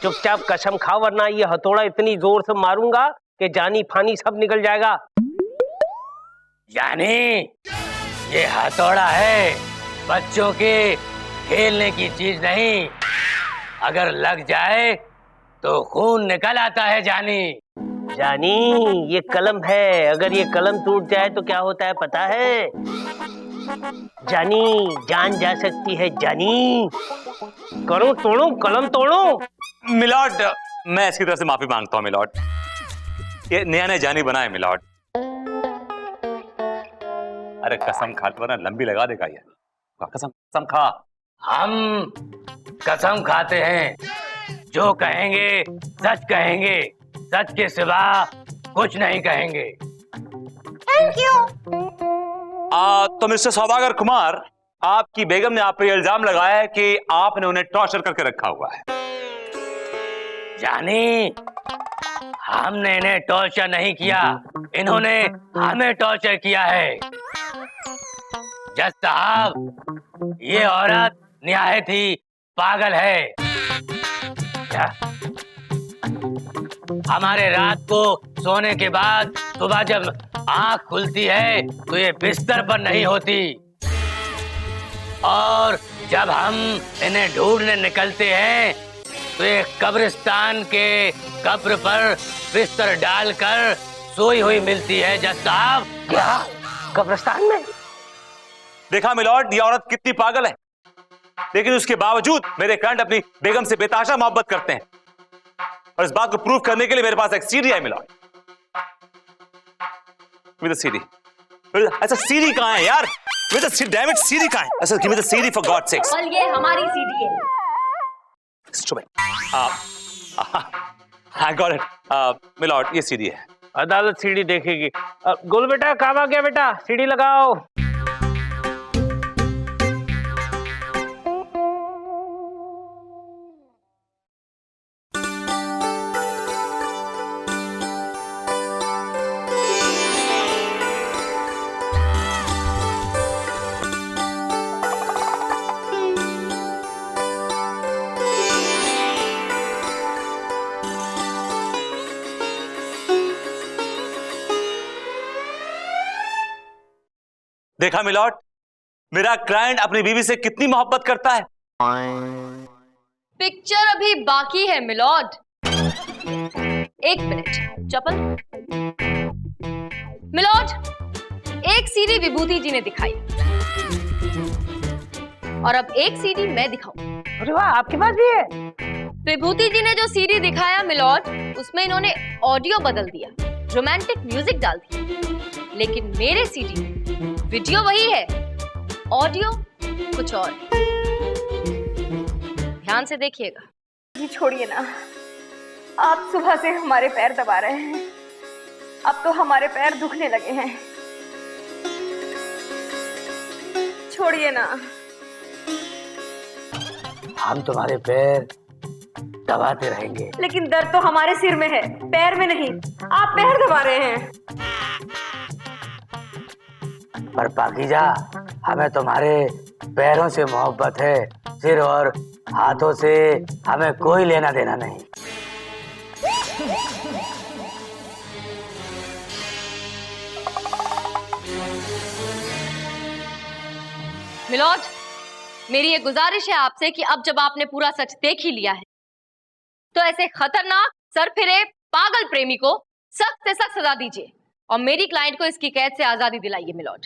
चुपचाप कसम खा, वरना ये हथौड़ा इतनी जोर से मारूंगा कि जानी फानी सब निकल जाएगा। जानी, ये हथौड़ा है, बच्चों के खेलने की चीज नहीं। अगर लग जाए तो खून निकल आता है। जानी? जानी, ये कलम है, अगर ये कलम टूट जाए तो क्या होता है पता है? जानी, जान जा सकती है। जानी, करूं तोड़ूं, कलम तोड़ूं? मिलॉर्ड, मैं इसकी तरफ से माफी मांगता हूं मिलॉर्ड। ये नया जानी बना है मिलॉर्ड। अरे कसम खा, वरना लंबी लगा देगा ये। कसम खा। हम कसम खाते हैं, जो कहेंगे सच कहेंगे, सच के सिवा कुछ नहीं कहेंगे। Thank you. तो मिस्टर सौदागर कुमार, आपकी बेगम ने आप पर इल्जाम लगाया है कि आपने उन्हें टॉर्चर करके रखा हुआ है। जानी, हमने इन्हें टॉर्चर नहीं किया, इन्होंने हमें टॉर्चर किया है। जज साहब, ये औरत निहायत ही पागल है। क्या? हमारे रात को सोने के बाद सुबह जब आंख खुलती है तो ये बिस्तर पर नहीं होती, और जब हम इन्हें ढूंढने निकलते हैं तो ये कब्रिस्तान के कब्र पर बिस्तर डालकर सोई हुई मिलती है। जज साहब, क्या कब्रिस्तान में? देखा मिलॉर्ड, ये औरत कितनी पागल है, लेकिन उसके बावजूद मेरे क्लाइंट अपनी बेगम से बेतहाशा मोहब्बत करते हैं, और इस बात को प्रूव करने के लिए मेरे पास एक सीडी है मिलॉर्ड। With CD. ऐसा सीडी कहां है यार? विद डैम इट, सीडी कहां है? ऐसा give me the CD for God sex. और ये हमारी सीडी है। आई गॉट इट मिलॉर्ड, ये सीडी है। अदालत सीडी देखेगी। गोल बेटा, काम आ गया बेटा, सीडी लगाओ। देखा मिलॉर्ड, मेरा क्लाइंट अपनी बीवी से कितनी मोहब्बत करता है। पिक्चर अभी बाकी है मिलॉर्ड। एक मिनट, चपल। मिलॉर्ड, एक सीडी विभूति जी ने दिखाई और अब एक सीडी मैं दिखाऊं। अरे वाह, आपके पास भी है? विभूति जी ने जो सीडी दिखाया मिलॉर्ड, उसमें इन्होंने ऑडियो बदल दिया, रोमांटिक म्यूजिक डाल दिया, लेकिन मेरे सीडी में वीडियो वही है, ऑडियो कुछ और। ध्यान से देखिएगा। ये छोड़िए ना, आप सुबह से हमारे पैर दबा रहे हैं, अब तो हमारे पैर दुखने लगे हैं। छोड़िए ना। हम तुम्हारे पैर दबाते रहेंगे। लेकिन दर्द तो हमारे सिर में है, पैर में नहीं। आप पैर दबा रहे हैं। पर पाकीजा, हमें तुम्हारे पैरों से मोहब्बत है, सिर और हाथों से हमें कोई लेना देना नहीं। मिलॉर्ड, मेरी ये गुजारिश है आपसे कि अब जब आपने पूरा सच देख ही लिया है तो ऐसे खतरनाक सरफिरे पागल प्रेमी को सख्त से सख्त सजा दीजिए और मेरी क्लाइंट को इसकी कैद से आजादी दिलाइए milord.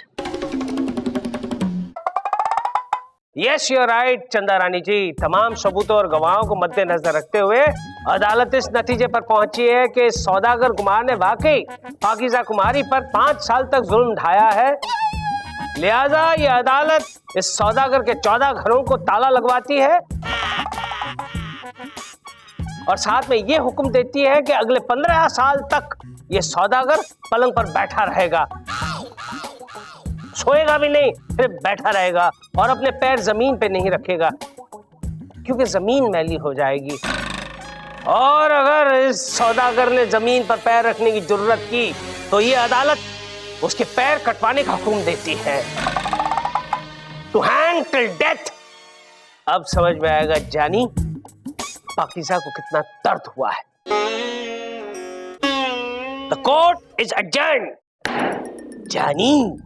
Yes, you are right Chanda Rani जी। तमाम सबूतों और गवाहों को मद्देनजर रखते हुए अदालत इस नतीजे पर पहुंची है कि सौदागर कुमार ने वाकई पाकीज़ा कुमारी पर 5 साल तक जुल्म ढाया है। लिहाजा ये अदालत इस सौदागर के 14 घरों को ताला लगवाती है और साथ में ये हुक्म देती है कि अगले 15 साल तक ये सौदागर पलंग पर बैठा रहेगा, सोएगा भी नहीं, सिर्फ बैठा रहेगा और अपने पैर जमीन पे नहीं रखेगा क्योंकि जमीन मैली हो जाएगी। और अगर इस सौदागर ने जमीन पर पैर रखने की जरूरत की तो ये अदालत उसके पैर कटवाने का हुक्म देती है, टू हैंग टिल डेथ। अब समझ में आएगा जानी, पाकीज़ा को कितना दर्द हुआ है। The court is adjourned. जानी,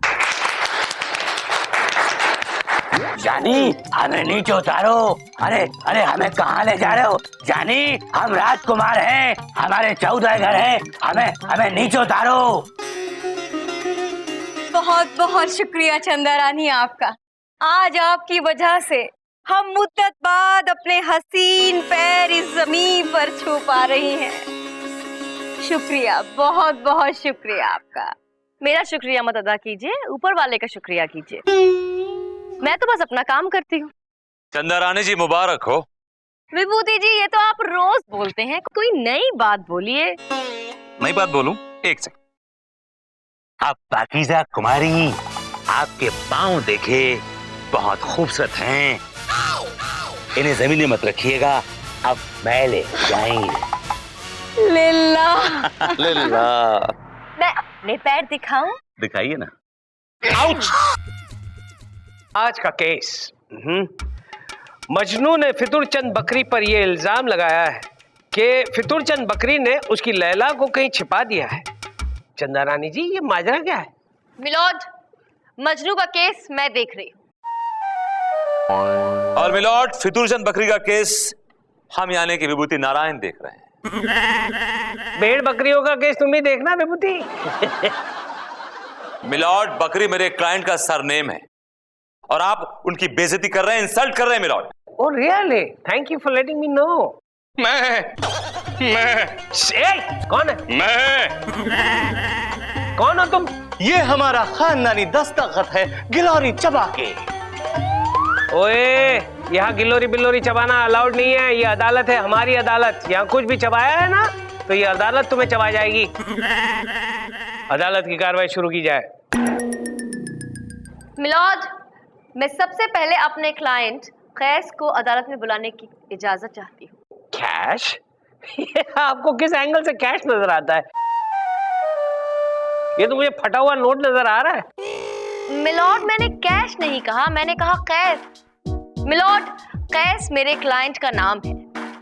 जानी, हमें नीचे उतारो। अरे अरे, हमें कहाँ ले जा रहे हो? जानी, हम राजकुमार हैं, हमारे 14 घर हैं, हमें नीचे उतारो। बहुत बहुत शुक्रिया चंदा रानी आपका। आज आपकी वजह से हम मुद्दत बाद अपने हसीन पैर इस जमीन पर छू पा रही हैं। शुक्रिया, बहुत बहुत शुक्रिया आपका। मेरा शुक्रिया मत अदा कीजिए, ऊपर वाले का शुक्रिया कीजिए। मैं तो बस अपना काम करती हूँ। चंदा रानी जी मुबारक हो। विभूति जी, ये तो आप रोज बोलते हैं, कोई नई बात बोलिए। नई बात बोलूं? एक सेकंड। अब पाकीज़ा कुमारी, आपके पाँव देखे, बहुत खूबसूरत हैं, इन्हें जमीन में मत रखिएगा, अब मैले जाएंगे। लिल्ला। लिल्ला। मैं अपने पैर दिखाऊं? दिखाइए ना। आउच! आज का केस, मजनू ने फितूरचंद बकरी पर यह इल्जाम लगाया है कि फितूरचंद बकरी ने उसकी लैला को कहीं छिपा दिया है। चंदा रानी जी, ये माजरा क्या है? मिलॉर्ड, मजनू का केस मैं देख रही हूँ। और मिलॉर्ड, फितूरचंद बकरी का केस हम यानी कि विभूति नारायण देख रहे हैं। भेड़ बकरियों का केस तुम ही देखना विभूति। मिलॉर्ड, बकरी मेरे क्लाइंट का सरनेम है और आप उनकी बेइज्जती कर रहे हैं, इंसल्ट कर रहे हैं milord. Oh really? Thank you for letting me know. मैं कौन है? कौन हो तुम? ये हमारा खानदानी दस्तखत है गिलोरी चबा के। ओए, यहाँ गिलोरी बिलोरी चबाना अलाउड नहीं है। ये अदालत है, हमारी अदालत। यहाँ कुछ भी चबाया है ना तो ये अदालत तुम्हें चबा जाएगी। अदालत की कार्रवाई शुरू की जाए। मिलॉर्ड, मैं सबसे पहले अपने क्लाइंट कैस को अदालत में बुलाने की इजाजत चाहती हूँ। कैश? आपको किस एंगल से कैश नजर आता है? ये तो मुझे फटा हुआ नोट नजर आ रहा है। मिलॉर्ड, मैंने कैश नहीं कहा, मैंने कहा कैस। मिलॉर्ड, कैस मेरे क्लाइंट का नाम है।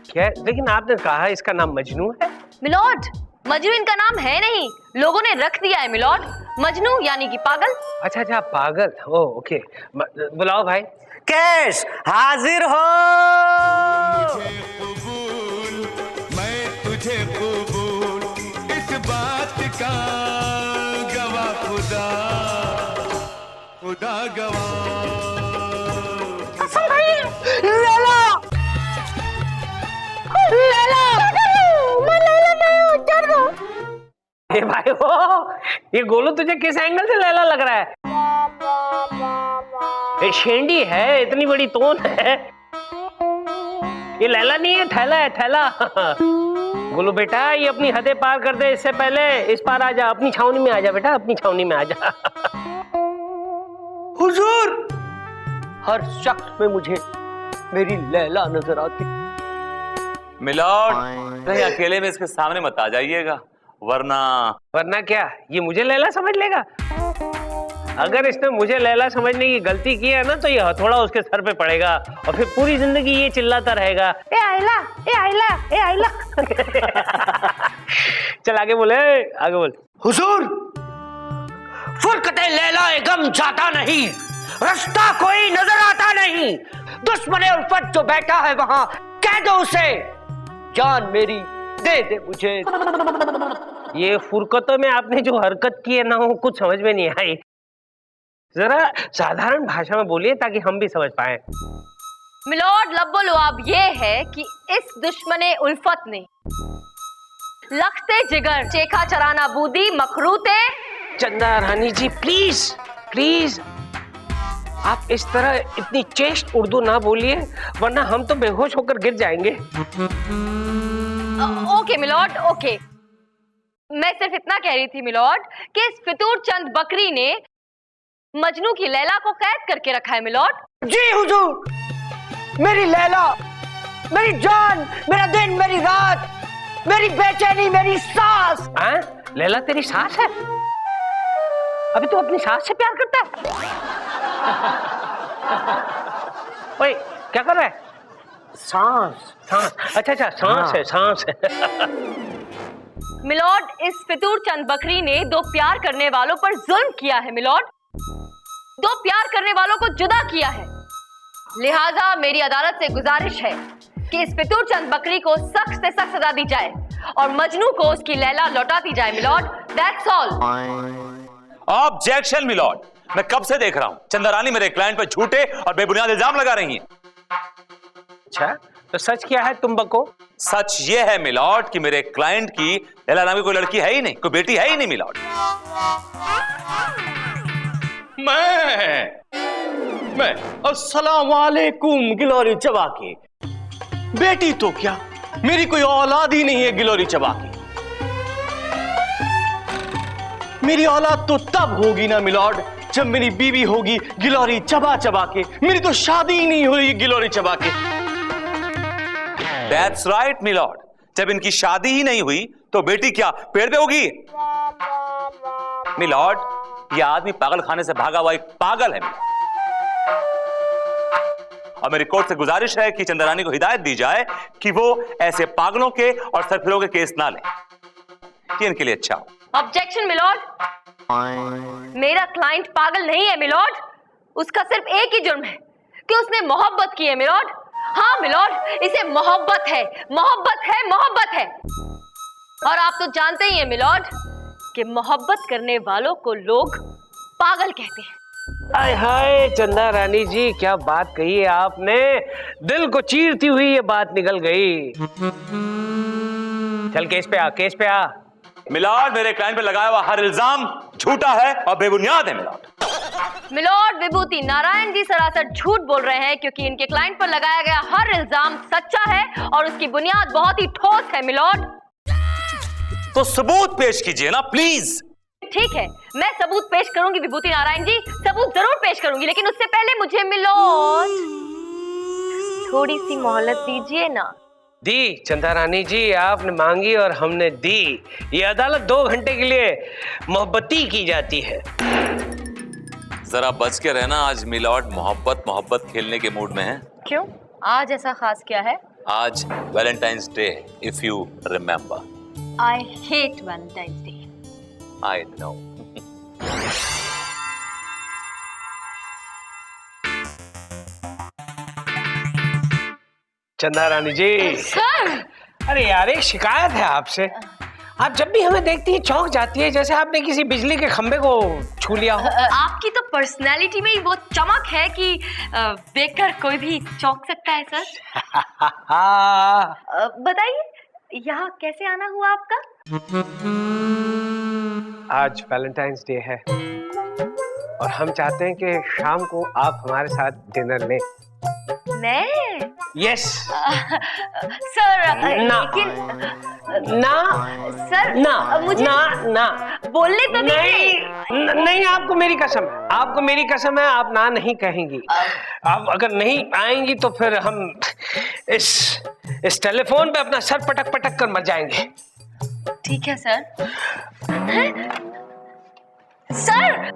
क्या? लेकिन आपने कहा इसका नाम मजनू है। मिलॉर्ड, मजनू इनका नाम है नहीं, लोगों ने रख दिया है मिलॉर्ड। मजनू यानी कि पागल। अच्छा अच्छा, पागल। ओ ओके, बुलाओ भाई। कैश हाजिर हो। मैं तुझे कबूल, इस बात का गवाह खुदा, खुदा गवाह। ए भाई हो, ये गोलू तुझे किस एंगल से लैला लग रहा है? ये शेंडी है, इतनी बड़ी तोन है। ये लैला नहीं है, थैला है, थैला। गोलू बेटा, ये अपनी हदें पार कर दे, इससे पहले इस पार आ जा। अपनी छावनी में आ जा बेटा, अपनी छावनी में आ जा। हुजूर, हर शख्स में मुझे मेरी लैला नजर आती। मिलॉर्ड, कहीं अकेले में इसके सामने मत आ जाइएगा, वरना क्या ये मुझे लैला समझ लेगा? अगर इसने मुझे लैला समझने की गलती की है ना तो ये हथौड़ा उसके सर पे पड़ेगा और फिर पूरी जिंदगी ये चिल्लाता रहेगा, ए आइला, ए आइला, ए आइला। चल आगे बोले, आगे बोल। हुजूर, फुरकते लैला गम जाता नहीं, रास्ता कोई नजर आता नहीं। दुश्मने उल्फत जो बैठा है वहां, कह दो उसे जान मेरी दे दे मुझे। ये फुरकतों में आपने जो हरकत की है ना वो कुछ समझ में नहीं आई। जरा साधारण भाषा में बोलिए ताकि हम भी समझ पाए। मिलॉर्ड, लब्बो लुआब ये है कि इस दुश्मने उल्फत ने लखते जिगर चेखा चराना बूदी मखरूते। चंदा रानी जी प्लीज प्लीज, आप इस तरह इतनी चेष्ट उर्दू ना बोलिए वरना हम तो बेहोश होकर गिर जाएंगे। Okay milord, okay. मैं सिर्फ इतना कह रही थी मिलॉर्ड कि इस फितूरचंद बकरी ने मजनू की लैला को कैद करके रखा है मिलॉर्ड। जी हुजूर, मेरी लैला, मेरी जान, मेरा दिन, मेरी रात, मेरी बेचैनी, मेरी सांस। लैला तेरी सांस है? अभी तू अपनी सांस से प्यार करता है? ओए, क्या कर रहा है? सांस। सांस? अच्छा अच्छा, सांस है, सांस है। मिलॉर्ड, इस फितूरचंद बकरी ने दो प्यार करने वालों पर जुल्म किया है मिलॉर्ड, दो प्यार करने वालों को जुदा किया है। लिहाजा मेरी अदालत से गुजारिश है कि इस फितूरचंद बकरी को सख्त से सख्त सजा दी जाए और मजनू को उसकी लैला लौटा दी जाए milord. That's all. Objection milord, मैं कब से देख रहा हूं चंदा रानी मेरे क्लाइंट पर झूठे और बेबुनियाद इल्जाम लगा रही हैं। अच्छा, तो सच क्या है तुम बको? सच ये है मिलॉर्ड कि मेरे क्लाइंट की लैला नामी कोई लड़की है ही नहीं, कोई बेटी है ही नहीं मिलॉर्ड। मैं अस्सलाम वालेकुम गिलोरी चबा के। बेटी तो क्या, मेरी कोई औलाद ही नहीं है गिलोरी चबा की। मेरी औलाद तो तब होगी ना मिलॉर्ड जब मेरी बीवी होगी गिलोरी चबा चबा के। मेरी तो शादी ही नहीं हुई गिलोरी चबा के। That's right, milord. जब इनकी शादी ही नहीं हुई तो बेटी क्या पेड़ पे होगी? मिलॉर्ड, ये आदमी पागल खाने से भागा हुआ एक पागल है। और मेरी कोर्ट से गुजारिश है कि चंद्रानी को हिदायत दी जाए कि वो ऐसे पागलों के और सरफिरों के केस ना ले, ये इनके लिए अच्छा हो। ऑब्जेक्शन मिलॉर्ड, मेरा क्लाइंट पागल नहीं है मिलॉर्ड। उसका सिर्फ एक ही जुर्म है कि उसने मोहब्बत की है मिलॉर्ड। हाँ मिलॉर्ड, इसे मोहब्बत है, मोहब्बत है, मोहब्बत है। और आप तो जानते ही हैं मिलॉर्ड कि मोहब्बत करने वालों को लोग पागल कहते हैं। हाय हाय चंदा रानी जी, क्या बात कही है आपने, दिल को चीरती हुई ये बात निकल गई। चल केस पे आ, केस पे आ। मिलॉर्ड, मेरे क्लाइंट पे लगाया हुआ हर इल्जाम झूठा है और बेबुनियाद है मिलॉर्ड। मिलॉर्ड, विभूति नारायण जी सरासर झूठ बोल रहे हैं क्योंकि इनके क्लाइंट पर लगाया गया हर इल्जाम सच्चा है और उसकी बुनियाद बहुत ही ठोस है मिलॉर्ड। तो सबूत पेश कीजिए ना प्लीज। ठीक है, मैं सबूत पेश करूंगी विभूति नारायण जी, सबूत जरूर पेश करूंगी, लेकिन उससे पहले मुझे मिलॉर्ड थोड़ी सी मोहलत दीजिए ना। दी चंदा रानी जी, आपने मांगी और हमने दी। ये अदालत 2 घंटे के लिए मोहब्बती की जाती है। जरा बच के रहना, आज मिलॉर्ड मोहब्बत खेलने के मूड में है। क्यों, आज ऐसा खास क्या है? आज Valentine's day, if you remember. I hate Valentine's Day. I know. चंदा रानी जी, सर, अरे यार एक शिकायत है आपसे। आप जब भी हमें देखती है चौंक जाती है, जैसे आपने किसी बिजली के खंभे को छू लिया हो। आपकी तो पर्सनैलिटी में ही वो चमक है कि देखकर कोई भी चौंक सकता है सर। बताइए यहाँ कैसे आना हुआ आपका? आज वैलेंटाइंस डे है और हम चाहते हैं कि शाम को आप हमारे साथ डिनर लें। मैं? यस। सर ना, लेकिन ना सर ना मुझे ना बोलने तो नहीं, नहीं आपको मेरी कसम है, आपको मेरी कसम है, आप ना नहीं कहेंगी। आप अगर नहीं आएंगी तो फिर हम इस टेलीफोन पे अपना सर पटक पटक कर मर जाएंगे। ठीक है सर। सर,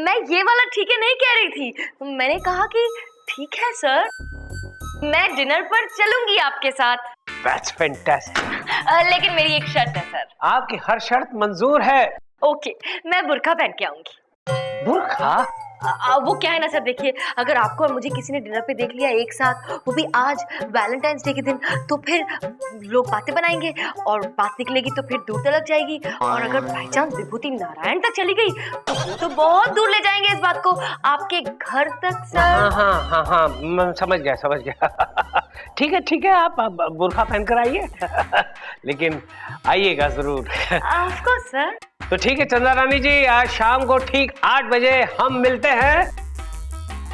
मैं ये वाला ठीक है नहीं कह रही थी, मैंने कहा कि ठीक है सर, मैं डिनर पर चलूंगी आपके साथ। That's fantastic. लेकिन मेरी एक शर्त है सर। आपकी हर शर्त मंजूर है। ओके, मैं बुर्का पहन के आऊंगी। बुर्का? वो क्या है ना सर, देखिए अगर आपको और मुझे किसी ने डिनर पे देख लिया एक साथ, वो भी आज वैलेंटाइंस डे के दिन, तो फिर लोग बातें बनाएंगे और बात निकलेगी तो फिर दूर तक जाएगी, और अगर बाई चांस विभूति नारायण तक चली गई तो बहुत दूर ले जाएंगे इस बात को, आपके घर तक सर। हाँ मैं समझ गया। ठीक है आप बुर्का पहन कर आइए। लेकिन आइएगा जरूर। Of course sir. तो ठीक है चंदा रानी जी, आज शाम को ठीक 8 बजे हम मिलते हैं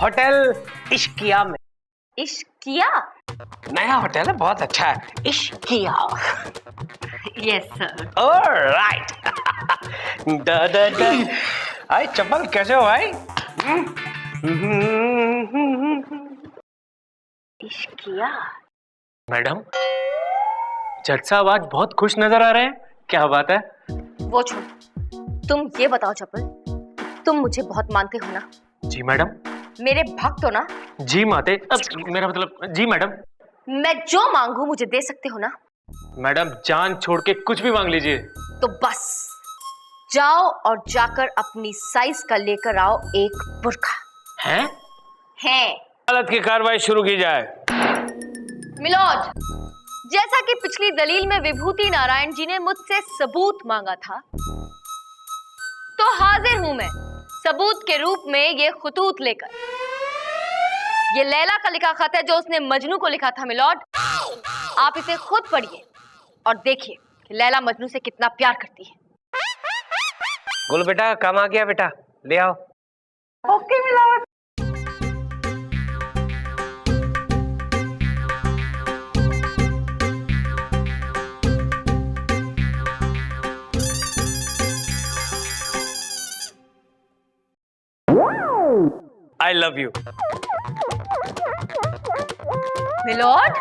होटल इश्किया में। इश्किया? नया होटल है, बहुत अच्छा है, इश्किया। Yes sir. ऑलराइट। आई चप्पल कैसे हो भाई? इश्किया। मैडम, जज साहब आज बहुत खुश नजर आ रहे हैं, क्या बात है? वो छोड़, तुम ये बताओ चप्पल, तुम मुझे बहुत मानते हो ना? जी मैडम। मेरे भक्त हो ना? जी माते, मेरा मतलब जी मैडम। मैं जो मांगू मुझे दे सकते हो ना? मैडम जान छोड़ के कुछ भी मांग लीजिए। तो बस जाओ और जाकर अपनी साइज का लेकर आओ एक बुर्का। हैं? अदालत की कार्रवाई शुरू की जाए। मिलॉर्ड, जैसा कि पिछली दलील में विभूति नारायण जी ने मुझसे सबूत मांगा था, तो हाजिर हूं मैं सबूत के रूप में ये खुतूत लेकर। ये लैला का लिखा खत है जो उसने मजनू को लिखा था मिलॉर्ड। आप इसे खुद पढ़िए और देखिए कि लैला मजनू से कितना प्यार करती है। गुल बेटा काम आ गया, बेटा ले आओ। Okay milord. I love you. Milord,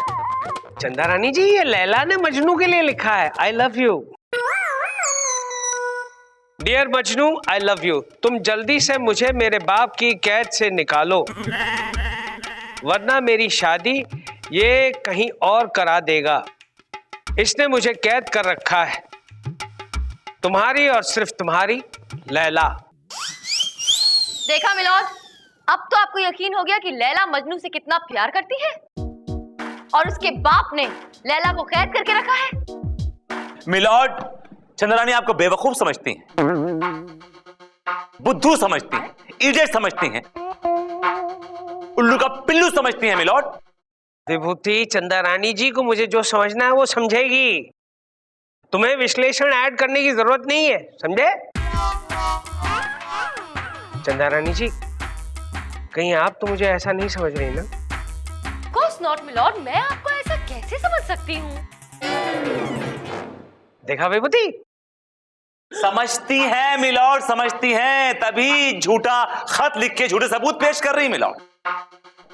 Chanda Rani जी, ये लैला ने मजनू के लिए लिखा है, I love you. Dear Majnu, I love you. तुम जल्दी से मुझे मेरे बाप की कैद से निकालो, वरना मेरी शादी ये कहीं और करा देगा। इसने मुझे कैद कर रखा है। तुम्हारी और सिर्फ तुम्हारी लैला। देखा मिलोड, अब तो आपको यकीन हो गया कि लैला मजनू से कितना प्यार करती है और उसके बाप ने लैला को कैद करके रखा है। मिलॉर्ड, चंद्रानी आपको बेवकूफ समझती हैं, बुद्धू समझती हैं, इडियट समझती हैं, उल्लू का पिल्लू समझती हैं मिलॉर्ड। विभूति, चंदा रानी जी को मुझे जो समझना है वो समझेगी। तुम्हें विश्लेषण ऐड करने की जरूरत नहीं है, समझे? चंदा रानी जी, कहीं आप तो मुझे ऐसा नहीं समझ रही ना? कोर्स नॉट मिलोड, मैं आपको ऐसा कैसे समझ सकती हूँ? देखा विभूति, समझती हैं मिलॉर्ड, समझती हैं, तभी झूठा खत लिख के झूठे सबूत पेश कर रही मिलॉर्ड।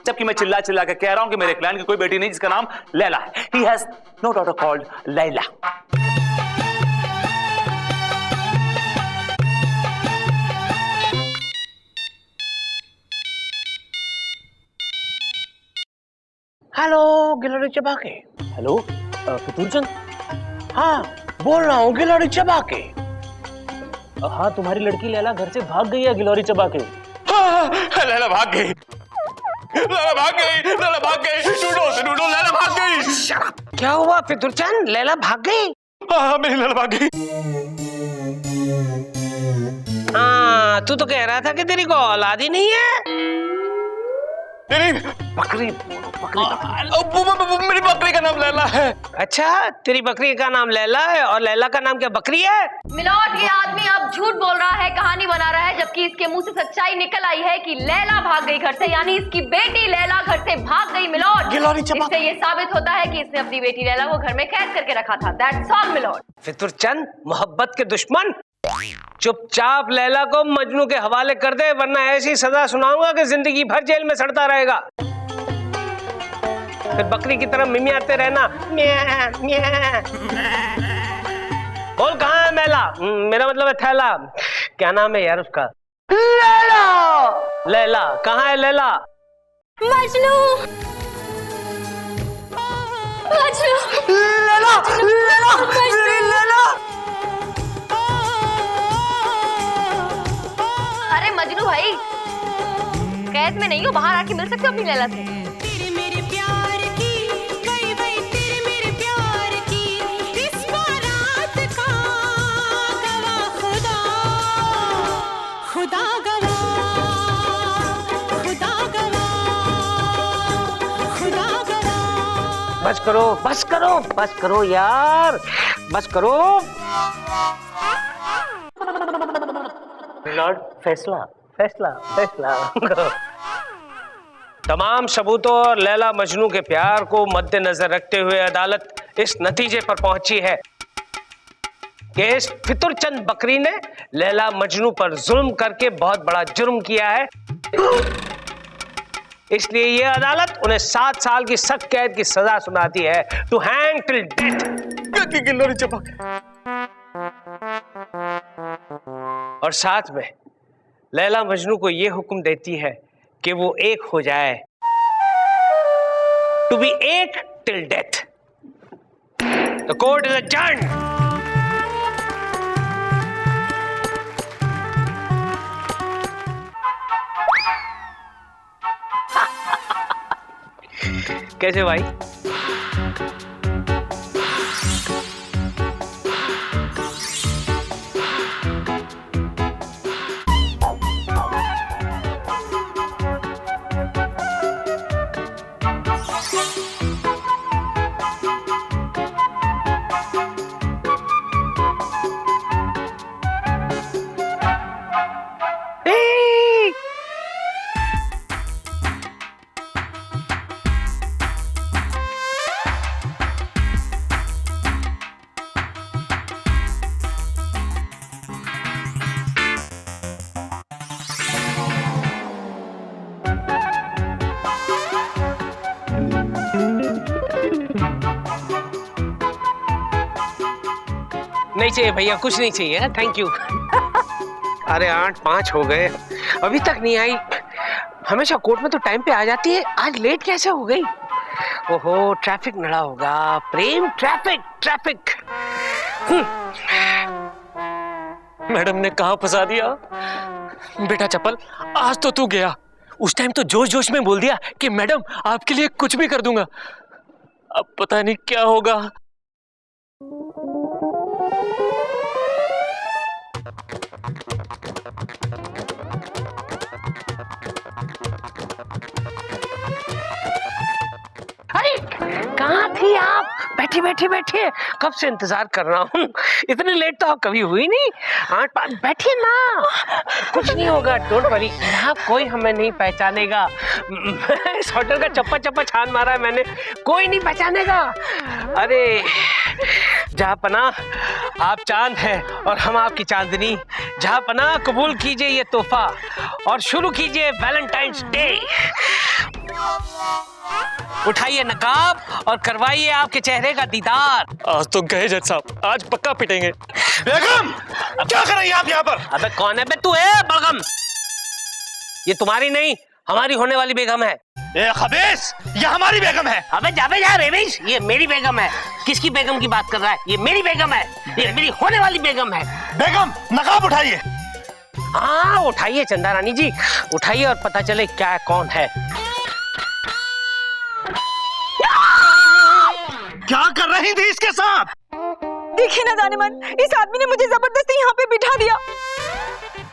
जबकि मैं चिल्ला चिल्ला के कह रहा हूं कि मेरे क्लाइंट की कोई बेटी नहीं जिसका नाम लैला है। He has no daughter called Laila. Hello गिलहरी चबा के। हेलो फितूरचंद। हाँ, बोल रहा हूँ गिलहरी चबा के। हाँ, तुम्हारी लड़की लैला घर से भाग गई है गिलहरी चबा के। हाँ, लैला भाग गई, लैला भाग गई, लैला भाग गई, ढूंढो उसे, ढूंढो, लैला भाग गई। क्या हुआ फितूरचंद, लैला भाग गई? हाँ, मेरी लैला भाग गई। हाँ, तू तो कह रहा था कि तेरी को औलाद ही नहीं है। नहीं, बकरी, मेरी बकरी का नाम लैला है। अच्छा, तेरी बकरी का नाम लैला है और लैला का नाम क्या बकरी है? मिलोड, ये आदमी अब झूठ बोल रहा है, कहानी बना रहा है, जबकि इसके मुंह से सच्चाई निकल आई है कि लैला भाग गई घर से, यानी इसकी बेटी लैला घर से भाग गई। मिलोड, इससे ये साबित होता है कि इसने अपनी बेटी लैला को घर में कैद करके रखा था। That's all milord. फितूरचंद, मोहब्बत के दुश्मन, चुपचाप लैला को मजनू के हवाले कर दे, वरना ऐसी सजा सुनाऊंगा कि जिंदगी भर जेल में सड़ता रहेगा। फिर बकरी की तरह मिमियाते रहना, म्या म्या। बोल कहाँ है मैला? मेरा मतलब है थैला। क्या नाम है यार उसका? लैला। लैला कहाँ है? लैला मजनू, मजनू, लैला, लैला, लैला। अरे मजनू भाई, कैद में नहीं हो, बाहर आके मिल सकते हो अपनी लैला से। तेरे मेरे प्यार की, वही वही तेरे मेरे प्यार की, इस बारात का गवाह खुदा, खुदा गवाह, खुदा गवाह, खुदा गवाह। बस करो, बस करो, बस करो यार, बस करो। लॉर्ड, फैसला, फैसला, फैसला। तमाम सबूतों और लैला मजनू के प्यार को मद्देनजर रखते हुए अदालत इस नतीजे पर पहुंची है कि इस फितूरचंद बकरी ने लैला मजनू पर जुल्म करके बहुत बड़ा जुर्म किया है। इसलिए यह अदालत उन्हें 7 साल की सख्त कैद की सजा सुनाती है, टू हैंग टिल डेथ। गिलहरी चबा। और साथ में लैला मजनू को यह हुक्म देती है कि वो एक हो जाए, टू बी एक till death. The court is adjourned. कैसे भाई? नहीं चाहिए भैया, कुछ नहीं चाहिए, थैंक यू। अरे 8:05 हो गए, अभी तक नहीं आई। हमेशा कोर्ट में तो टाइम पे आ जाती है, आज लेट कैसे हो गई? ओहो, ट्रैफिक नड़ा होगा। प्रेम, ट्रैफिक ट्रैफिक। मैडम ने कहाँ फंसा दिया? बेटा चप्पल, आज तो तू गया। उस टाइम तो जोश जोश में बोल दिया कि मैडम आपके लिए कुछ भी कर दूंगा। अब पता नहीं क्या होगा। अरे कहाँ थी आप? बैठे बैठे बैठे, कब से इंतजार कर रहा हूँ। इतनी लेट तो आप कभी हुई नहीं। 8:05 बैठिए ना, कुछ नहीं होगा, डोंट वरी। यहाँ कोई हमें नहीं पहचानेगा। इस होटल का चप्पा चप्पा छान मारा है मैंने, कोई नहीं पहचानेगा। अरे जहाँपना, आप चांद हैं और हम आपकी चांदनी। जहाँपना, कबूल कीजिए ये तोहफा और शुरू कीजिए वैलेंटाइंस डे। उठाइए नकाब और करवाइए आपके चेहरे का दीदार। आज तो गए जज साहब, आज पक्का पिटेंगे। बेगम, क्या कर रही है आप यहाँ पर? अबे कौन है बे तू? है बलगम, ये तुम्हारी नहीं हमारी होने वाली बेगम है। ए खबीस, ये हमारी बेगम है। अबे जाबे जा रेविश, ये मेरी बेगम है। किसकी बेगम की बात कर रहा है? ये मेरी बेगम है, ये मेरी होने वाली बेगम है। बेगम, नकाब उठाइए। हाँ उठाइए चंदा रानी जी, उठाइए और पता चले क्या कौन है। क्या कर रही थी इसके साथ? देखिए ना जाने मन, इस आदमी ने मुझे जबरदस्ती यहाँ पे बिठा दिया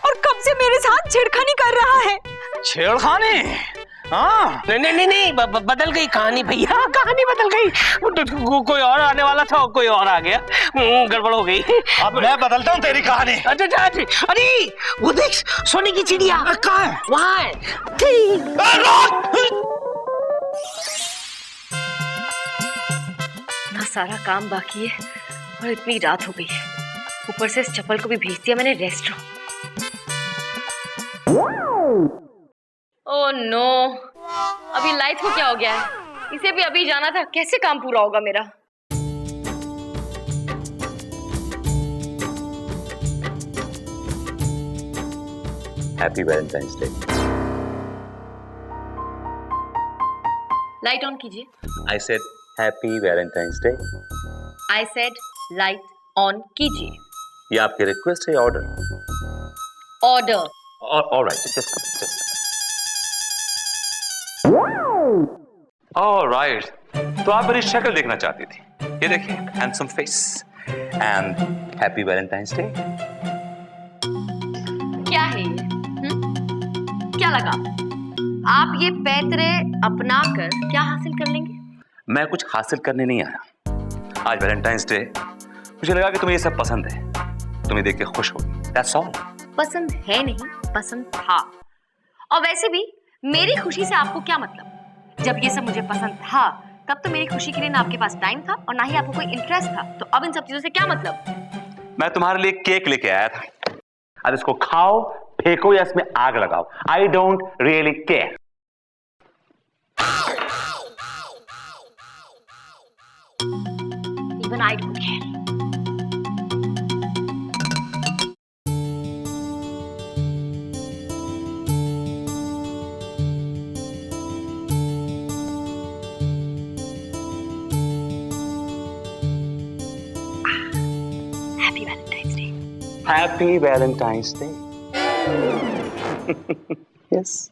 और कब से मेरे साथ छेड़खानी कर रहा है। छेड़खानी? हाँ। नहीं, बदल गई कहानी भैया, कहानी बदल गई। कोई और आने वाला था और कोई और आ गया, गड़बड़ हो गई। अब मैं बदलता हूँ तेरी कहानी। अरे वो देख, सोने की चिड़िया कहाँ है? वहाँ है। इतना सारा काम बाकी है और इतनी रात हो गई है, ऊपर से इस चप्पल को भी भेज दिया मैंने रेस्टोरेंट। ओह नो, अभी लाइट को क्या हो गया है? इसे भी अभी जाना था, कैसे काम पूरा होगा मेरा? Happy Valentine's Day. Light on कीजिए। I said happy Valentine's Day. I said light on कीजिए। ये आपकी रिक्वेस्ट है या order? Order. Alright, just alright. तो आप मेरी शक्ल देखना चाहती थी, ये देखिए, handsome face and happy Valentine's Day. क्या है ये? क्या लगा? आप ये पैतरे अपना कर क्या हासिल कर लेंगे? मैं कुछ हासिल करने नहीं आया। आज वैलेंटाइंस डे, मुझे लगा कि तुम्हें ये सब पसंद है, तुम्हें देख के खुश हो। That's all. पसंद है नहीं, पसंद था। और वैसे भी मेरी खुशी से आपको क्या मतलब? जब ये सब मुझे पसंद था तब तो मेरी खुशी के लिए ना आपके पास टाइम था और ना ही आपको कोई इंटरेस्ट था, तो अब इन सब चीजों से क्या मतलब? मैं तुम्हारे लिए केक लेके आया था, अब इसको खाओ, फेंको या इसमें आग लगाओ, I don't really care. Even I don't care. Happy Valentine's Day. Happy Valentine's Day. Yes.